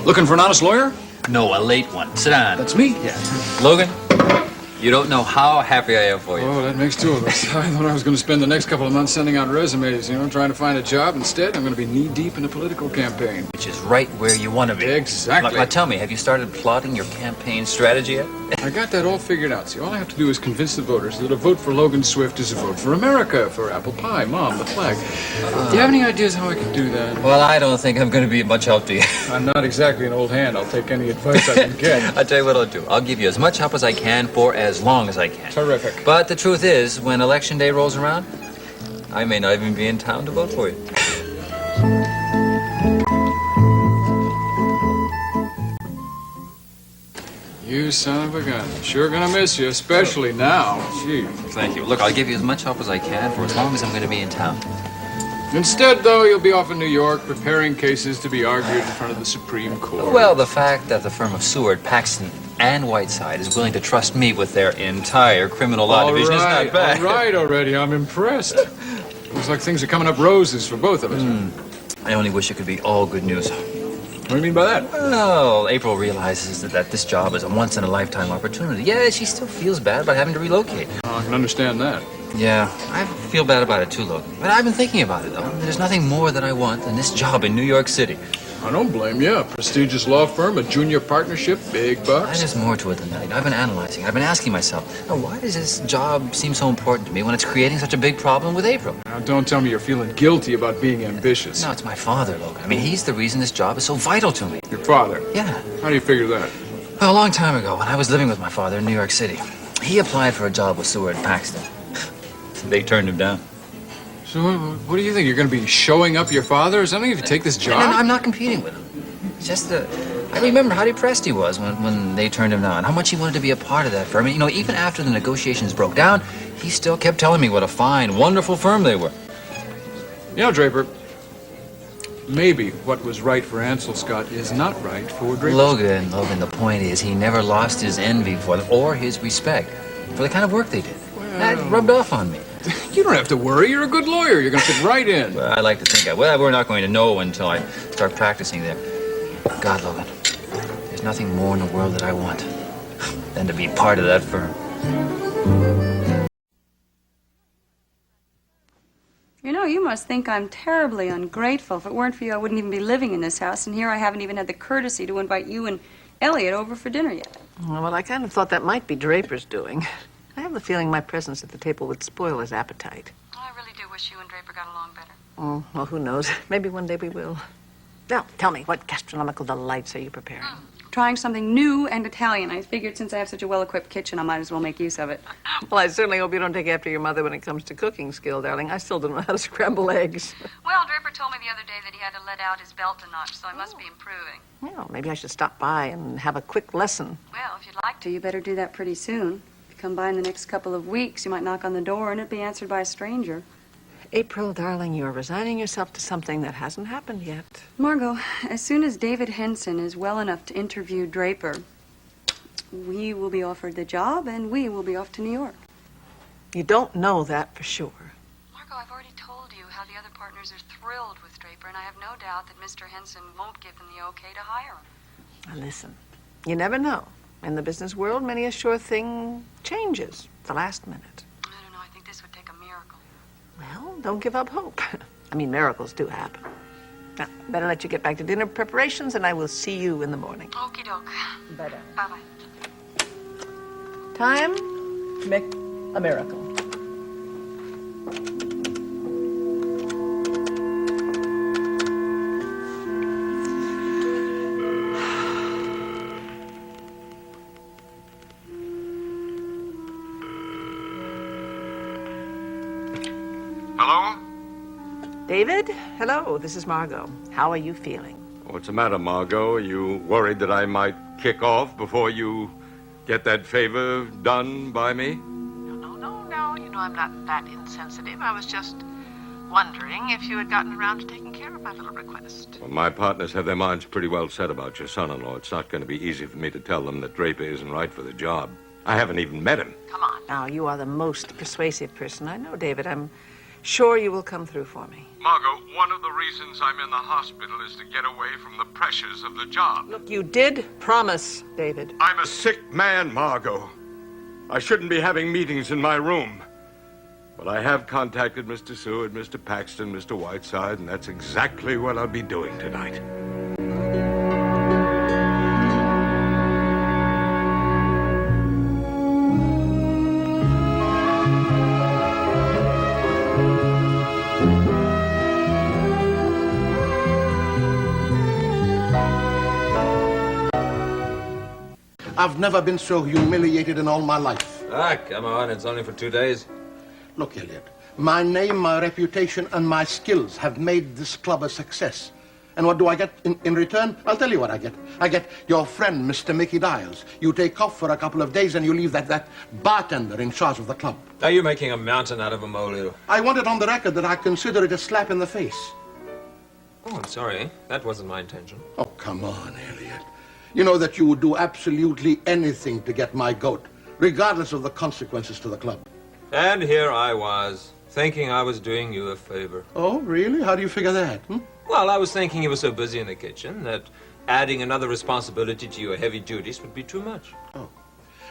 Looking for an honest lawyer? No, a late one. Sit down. That's me. Yeah. Logan, you don't know how happy I am for you. Oh, that makes 2 of us. I thought I was going to spend the next couple of months sending out resumes, trying to find a job. Instead, I'm going to be knee-deep in a political campaign. Which is right where you want to be. Exactly. Now, tell me, have you started plotting your campaign strategy yet? I got that all figured out. See, all I have to do is convince the voters that a vote for Logan Swift is a vote for America, for apple pie, Mom, the flag. Do you have any ideas how I can do that? Well, I don't think I'm going to be of much help to you. I'm not exactly an old hand. I'll take any advice I can get. I'll tell you what I'll do. I'll give you as much help as I can for as long as I can. Terrific. But the truth is, when election day rolls around, I may not even be in town to vote for you. You son of a gun. Sure gonna miss you, especially now. Gee. Thank you. Look, I'll give you as much help as I can for as long as I'm going to be in town. Instead, though, you'll be off in New York preparing cases to be argued in front of the Supreme Court. Well, the fact that the firm of Seward, Paxton, and Whiteside is willing to trust me with their entire criminal law division is not bad. All right, already. I'm impressed. Looks like things are coming up roses for both of us. I only wish it could be all good news. What do you mean by that? Well, April realizes that this job is a once-in-a-lifetime opportunity. Yeah, she still feels bad about having to relocate. Oh, I can understand that. Yeah, I feel bad about it too, Logan. But I've been thinking about it, though. There's nothing more that I want than this job in New York City. I don't blame you. A prestigious law firm, a junior partnership, big bucks. There's more to it than that. I've been analyzing it. I've been asking myself, why does this job seem so important to me when it's creating such a big problem with April? Now, don't tell me you're feeling guilty about being ambitious. No, it's my father, Logan. I mean, he's the reason this job is so vital to me. Your father? Yeah. How do you figure that? Well, a long time ago, when I was living with my father in New York City, he applied for a job with Seward Paxton. They turned him down. So what do you think? You're going to be showing up your father or something if you take this job? No, I'm not competing with him. It's just I remember how depressed he was when they turned him down, how much he wanted to be a part of that firm. And, even after the negotiations broke down, he still kept telling me what a fine, wonderful firm they were. Draper, maybe what was right for Ansel Scott is not right for Draper. Logan, the point is he never lost his envy for them or his respect for the kind of work they did. That rubbed off on me. You don't have to worry. You're a good lawyer. You're going to fit right in. Well, I like to think we're not going to know until I start practicing there. God, Logan, there's nothing more in the world that I want than to be part of that firm. You must think I'm terribly ungrateful. If it weren't for you, I wouldn't even be living in this house, and here I haven't even had the courtesy to invite you and Elliot over for dinner yet. Well, I kind of thought that might be Draper's doing. I have the feeling my presence at the table would spoil his appetite. I really do wish you and Draper got along better. Oh, well, who knows? Maybe one day we will. Now, tell me, what gastronomical delights are you preparing? Trying something new and Italian. I figured since I have such a well-equipped kitchen, I might as well make use of it. Well, I certainly hope you don't take after your mother when it comes to cooking skill, darling. I still don't know how to scramble eggs. Well, Draper told me the other day that he had to let out his belt a notch, so I must be improving. Well, maybe I should stop by and have a quick lesson. Well, if you'd like to, you better do that pretty soon. If you come by in the next couple of weeks, you might knock on the door and it'd be answered by a stranger. April, darling, you're resigning yourself to something that hasn't happened yet. Margot, as soon as David Henson is well enough to interview Draper, we will be offered the job and we will be off to New York. You don't know that for sure. Margot, I've already told you how the other partners are thrilled with Draper, and I have no doubt that Mr. Henson won't give them the okay to hire him. Now listen, you never know. In the business world, many a sure thing changes at the last minute. I don't know, I think this would take a miracle. Well, don't give up hope. I mean, miracles do happen. Now, better let you get back to dinner preparations, and I will see you in the morning. Okie doke. Bye-bye. Bye-bye. Time to make a miracle. Hello? David, hello, this is Margot. How are you feeling? What's the matter, Margot? Are you worried that I might kick off before you get that favor done by me? No, you know I'm not that insensitive. I was just wondering if you had gotten around to taking care of my little request. Well, my partners have their minds pretty well set about your son-in-law. It's not going to be easy for me to tell them that Draper isn't right for the job. I haven't even met him. Come on. Now, you are the most persuasive person I know, David. I'm sure you will come through for me. Margot, one of the reasons I'm in the hospital is to get away from the pressures of the job. Look, you did promise, David. I'm a sick man, Margot. I shouldn't be having meetings in my room. But I have contacted Mr. Seward, Mr. Paxton, Mr. Whiteside, and that's exactly what I'll be doing tonight. I've never been so humiliated in all my life. Ah, come on, it's only for 2 days. Look, Elliot, my name, my reputation, and my skills have made this club a success. And what do I get in return? I'll tell you what I get. I get your friend, Mr. Mickey Dials. You take off for a couple of days and you leave that bartender in charge of the club. Are you making a mountain out of a molehill? I want it on the record that I consider it a slap in the face. Oh, I'm sorry. That wasn't my intention. Oh, come on, Elliot. You know that you would do absolutely anything to get my goat, regardless of the consequences to the club. And here I was, thinking I was doing you a favor. Oh, really? How do you figure that? Well, I was thinking you were so busy in the kitchen that adding another responsibility to your heavy duties would be too much. Oh.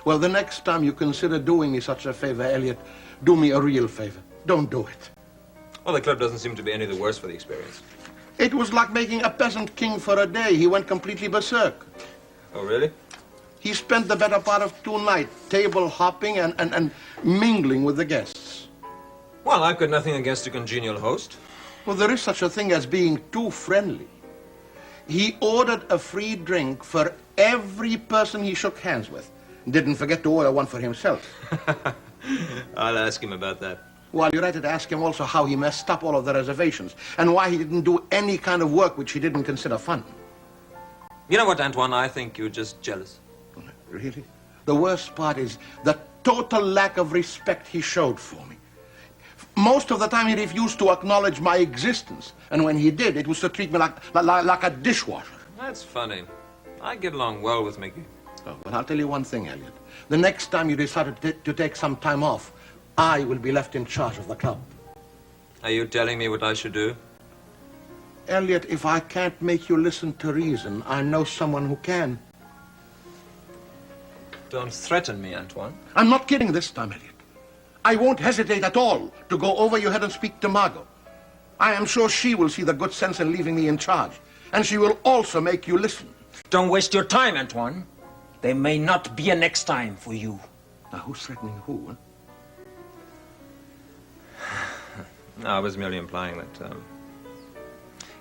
Well, the next time you consider doing me such a favor, Elliot, do me a real favor. Don't do it. Well, the club doesn't seem to be any the worse for the experience. It was like making a peasant king for a day. He went completely berserk. Oh, really? He spent the better part of 2 nights table hopping and mingling with the guests. Well, I've got nothing against a congenial host. Well, there is such a thing as being too friendly. He ordered a free drink for every person he shook hands with. Didn't forget to order one for himself. I'll ask him about that. While you're at it, ask him also how he messed up all of the reservations and why he didn't do any kind of work which he didn't consider fun. You know what, Antoine? I think you're just jealous. Really? The worst part is the total lack of respect he showed for me. Most of the time he refused to acknowledge my existence. And when he did, it was to treat me like a dishwasher. That's funny. I get along well with Mickey. Oh, but I'll tell you one thing, Elliot. The next time you decide to take some time off, I will be left in charge of the club. Are you telling me what I should do? Elliot, if I can't make you listen to reason, I know someone who can. Don't threaten me, Antoine. I'm not kidding this time, Elliot. I won't hesitate at all to go over your head and speak to Margot. I am sure she will see the good sense in leaving me in charge. And she will also make you listen. Don't waste your time, Antoine. There may not be a next time for you. Now, who's threatening who, No, I was merely implying that,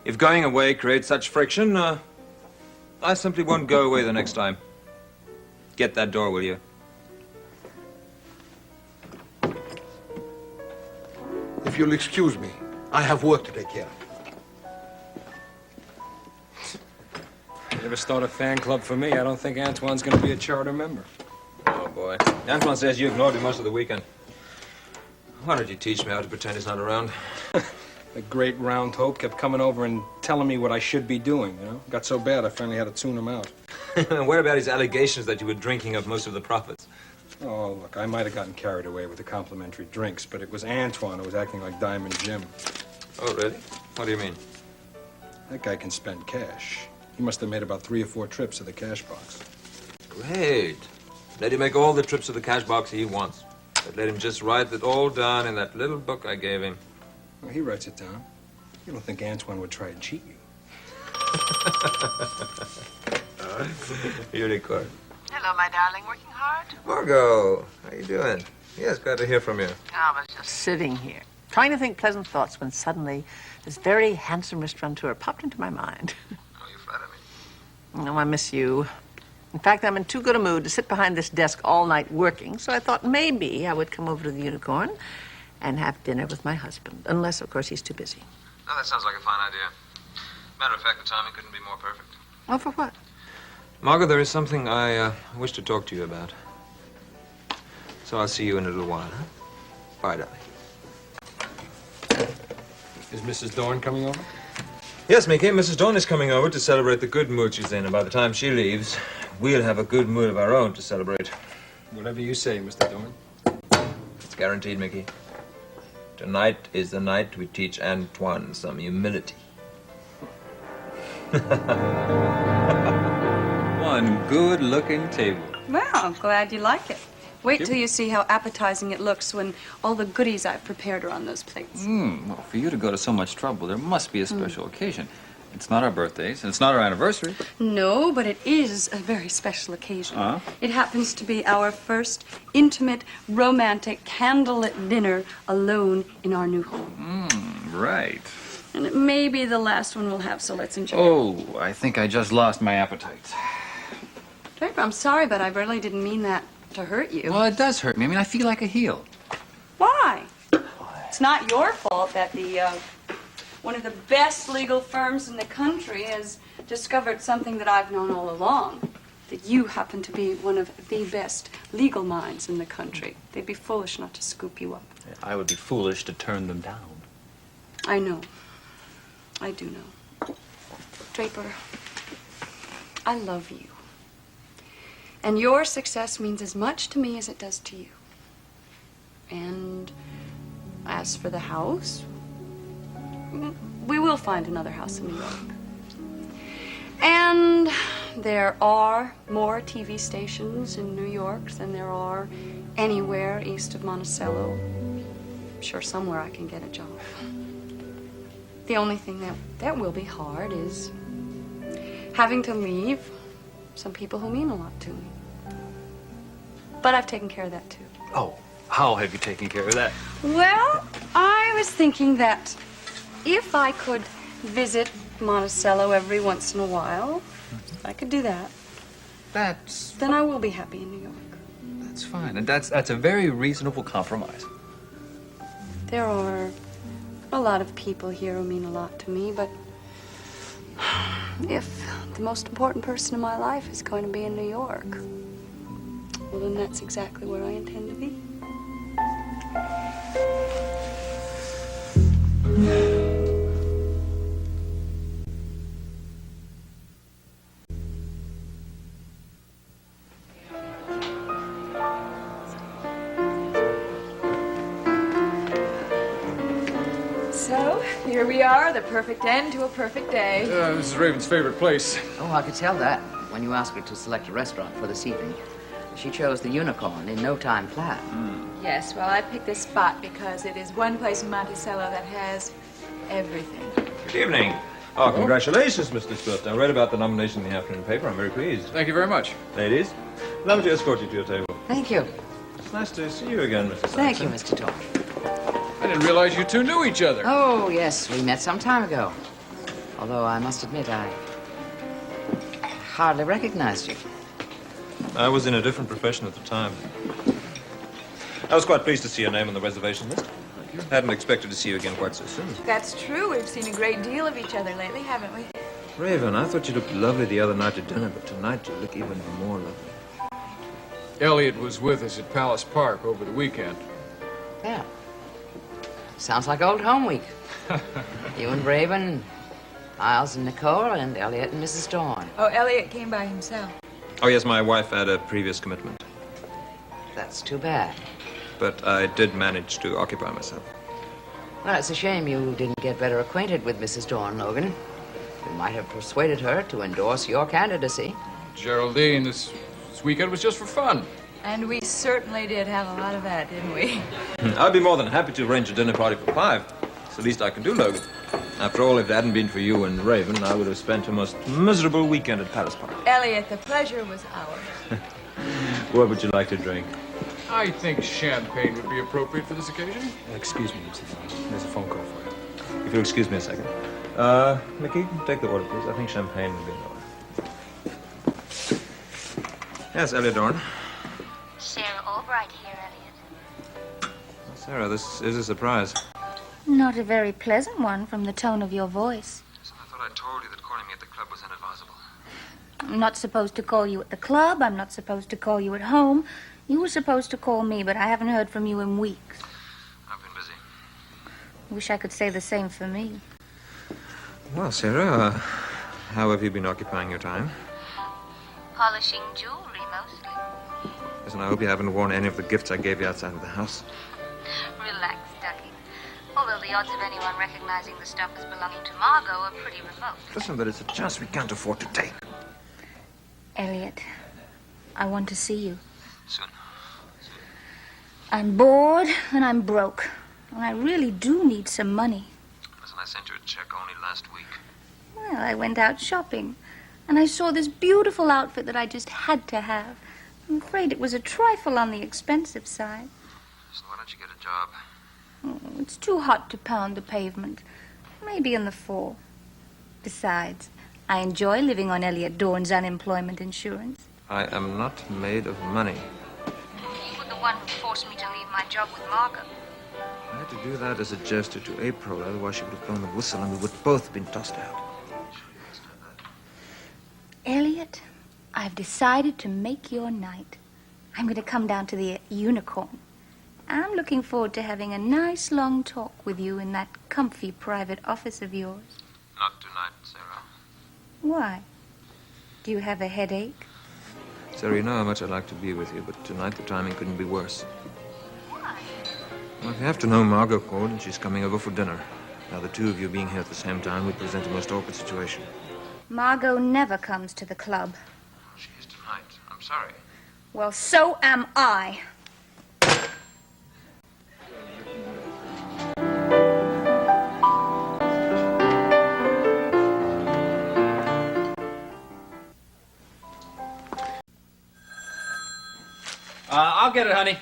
if going away creates such friction, I simply won't go away the next time. Get that door, will you? If you'll excuse me, I have work to take care of. You ever start a fan club for me? I don't think Antoine's going to be a charter member. Oh, boy. Antoine says you ignored him most of the weekend. Why don't you teach me how to pretend he's not around? The great round hope kept coming over and telling me what I should be doing, you know? Got so bad I finally had to tune him out. What about his allegations that you were drinking up most of the profits? Oh, look, I might have gotten carried away with the complimentary drinks, but it was Antoine who was acting like Diamond Jim. Oh, really? What do you mean? That guy can spend cash. He must have made about 3 or 4 trips to the cash box. Great. Let him make all the trips to the cash box he wants. But let him just write it all down in that little book I gave him. Well, he writes it down. You don't think Antoine would try and cheat you? Unicorn. Hello, Hello, my darling. Working hard? Margot, how you doing? Yes, glad to hear from you. I was just sitting here, trying to think pleasant thoughts when suddenly this very handsome restaurateur popped into my mind. Oh, you flatter me. Oh, I miss you. In fact, I'm in too good a mood to sit behind this desk all night working, so I thought maybe I would come over to the Unicorn and have dinner with my husband. Unless, of course, he's too busy. Oh, that sounds like a fine idea. Matter of fact, the timing couldn't be more perfect. Oh, for what? Margot, there is something I wish to talk to you about. So I'll see you in a little while, huh? Bye, darling. Is Mrs. Dorn coming over? Yes, Mickey, Mrs. Dorn is coming over to celebrate the good mood she's in, and by the time she leaves, we'll have a good mood of our own to celebrate. Whatever you say, Mr. Dorn. It's guaranteed, Mickey. Tonight is the night we teach Antoine some humility. One good-looking table. Well, I'm glad you like it. Wait till you see how appetizing it looks when all the goodies I've prepared are on those plates. Well, for you to go to so much trouble, there must be a special occasion. It's not our birthdays, and it's not our anniversary. No, but it is a very special occasion. Huh? It happens to be our first intimate, romantic, candlelit dinner alone in our new home. Right. And it may be the last one we'll have, so let's enjoy it. Oh, I think I just lost my appetite. Draper, I'm sorry, but I really didn't mean that to hurt you. Well, it does hurt me. I mean, I feel like a heel. Why? It's not your fault that the one of the best legal firms in the country has discovered something that I've known all along. That you happen to be one of the best legal minds in the country. They'd be foolish not to scoop you up. I would be foolish to turn them down. I know. I do know. Draper, I love you. And your success means as much to me as it does to you. And as for the house, we will find another house in New York. And there are more TV stations in New York than there are anywhere east of Monticello. I'm sure somewhere I can get a job. The only thing that will be hard is having to leave some people who mean a lot to me. But I've taken care of that, too. Oh, how have you taken care of that? Well, I was thinking that if I could visit Monticello every once in a while, I could do that. Then I will be happy in New York. That's fine. And that's a very reasonable compromise. There are a lot of people here who mean a lot to me, but if the most important person in my life is going to be in New York, well, then that's exactly where I intend to be. So, here we are, the perfect end to a perfect day. This is Raven's favorite place. Oh, I could tell that when you asked her to select a restaurant for this evening. She chose the Unicorn in no time flat. Yes, well, I picked this spot because it is one place in Monticello that has everything. Good evening. Oh, congratulations, Mr. Swift. I read about the nomination in the afternoon paper. I'm very pleased. Thank you very much. Ladies, allow me to escort you to your table. Thank you. It's nice to see you again, Mr. Thank you, Sampson. Mr. Torch. I didn't realize you two knew each other. Oh, yes, we met some time ago. Although I must admit, I hardly recognized you. I was in a different profession at the time. I was quite pleased to see your name on the reservation list. Hadn't expected to see you again quite so soon. That's true. We've seen a great deal of each other lately, haven't we? Raven, I thought you looked lovely the other night at dinner, but tonight you look even more lovely. Elliot was with us at Palace Park over the weekend. Yeah. Sounds like old home week. You and Raven, Miles and Nicole, and Elliot and Mrs. Dorn. Oh, Elliot came by himself. Oh, yes, my wife had a previous commitment. That's too bad. But I did manage to occupy myself. Well, it's a shame you didn't get better acquainted with Mrs. Dorn, Logan. You might have persuaded her to endorse your candidacy. Geraldine, this weekend was just for fun. And we certainly did have a lot of that, didn't we? I'd be more than happy to arrange a dinner party for 5. It's the least I can do, Logan. After all, if it hadn't been for you and Raven, I would have spent a most miserable weekend at Palace Park. Elliot, the pleasure was ours. What would you like to drink? I think champagne would be appropriate for this occasion. Excuse me, Mr. Thorne. There's a phone call for you. If you'll excuse me a second. Mickey, take the order, please. I think champagne would be in order. Yes, Elliot Dorn. Sarah Albright here, Elliot. Sarah, this is a surprise. Not a very pleasant one from the tone of your voice. I thought I told you that calling me at the club was inadvisable. I'm not supposed to call you at the club. I'm not supposed to call you at home. You were supposed to call me, but I haven't heard from you in weeks. I've been busy. Wish I could say the same for me. Well, Sarah, how have you been occupying your time? Polishing jewelry, mostly. Listen, I hope you haven't worn any of the gifts I gave you outside of the house. Relax, Ducky. Although the odds of anyone recognizing the stuff as belonging to Margot are pretty remote. Listen, but it's a chance we can't afford to take. Elliot, I want to see you. Soon. I'm bored and I'm broke. And I really do need some money. Listen, I sent you a check only last week. Well, I went out shopping. And I saw this beautiful outfit that I just had to have. I'm afraid it was a trifle on the expensive side. Listen, why don't you get a job? Oh, it's too hot to pound the pavement. Maybe in the fall. Besides, I enjoy living on Elliot Dorn's unemployment insurance. I am not made of money. You were the one who forced me to leave my job with Margot. I had to do that as a gesture to April, otherwise she would have blown the whistle and we would both have been tossed out. Elliot, I've decided to make your night. I'm going to come down to the Unicorn. I'm looking forward to having a nice long talk with you in that comfy private office of yours. Not tonight, Sarah. Why? Do you have a headache? Sarah, you know how much I'd like to be with you, but tonight the timing couldn't be worse. Why? Well, if you have to know, Margot called and she's coming over for dinner. Now, the two of you being here at the same time would present a most awkward situation. Margot never comes to the club. She is tonight. I'm sorry. Well, so am I. I'll get it, honey.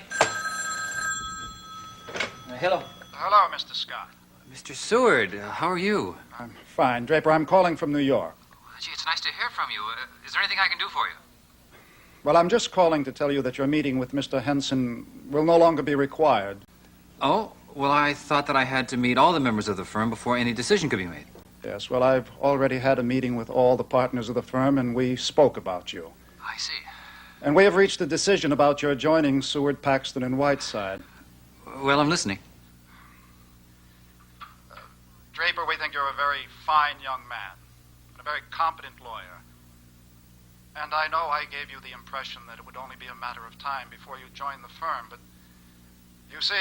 Hello. Hello, Mr. Scott. Mr. Seward, how are you? I'm fine, Draper. I'm calling from New York. Gee, it's nice to hear from you. Is there anything I can do for you? Well, I'm just calling to tell you that your meeting with Mr. Henson will no longer be required. Oh, well, I thought that I had to meet all the members of the firm before any decision could be made. Yes, well, I've already had a meeting with all the partners of the firm, and we spoke about you. I see. And we have reached a decision about your joining Seward, Paxton, and Whiteside. Well, I'm listening. Draper, we think you're a very fine young man, and a very competent lawyer. And I know I gave you the impression that it would only be a matter of time before you joined the firm, but you see,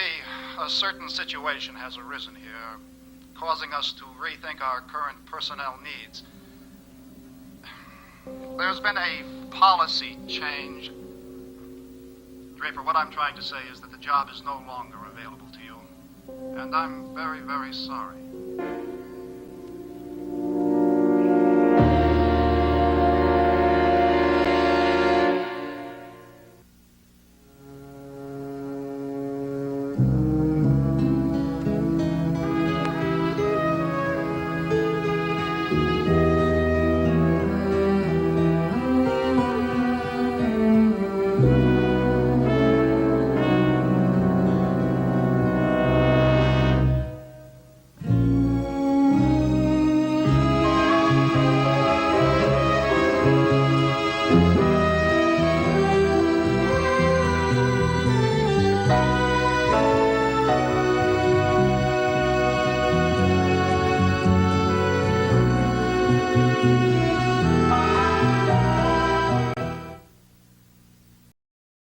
a certain situation has arisen here, causing us to rethink our current personnel needs. There's been a policy change. Draper, what I'm trying to say is that the job is no longer available to you, and I'm very, very sorry.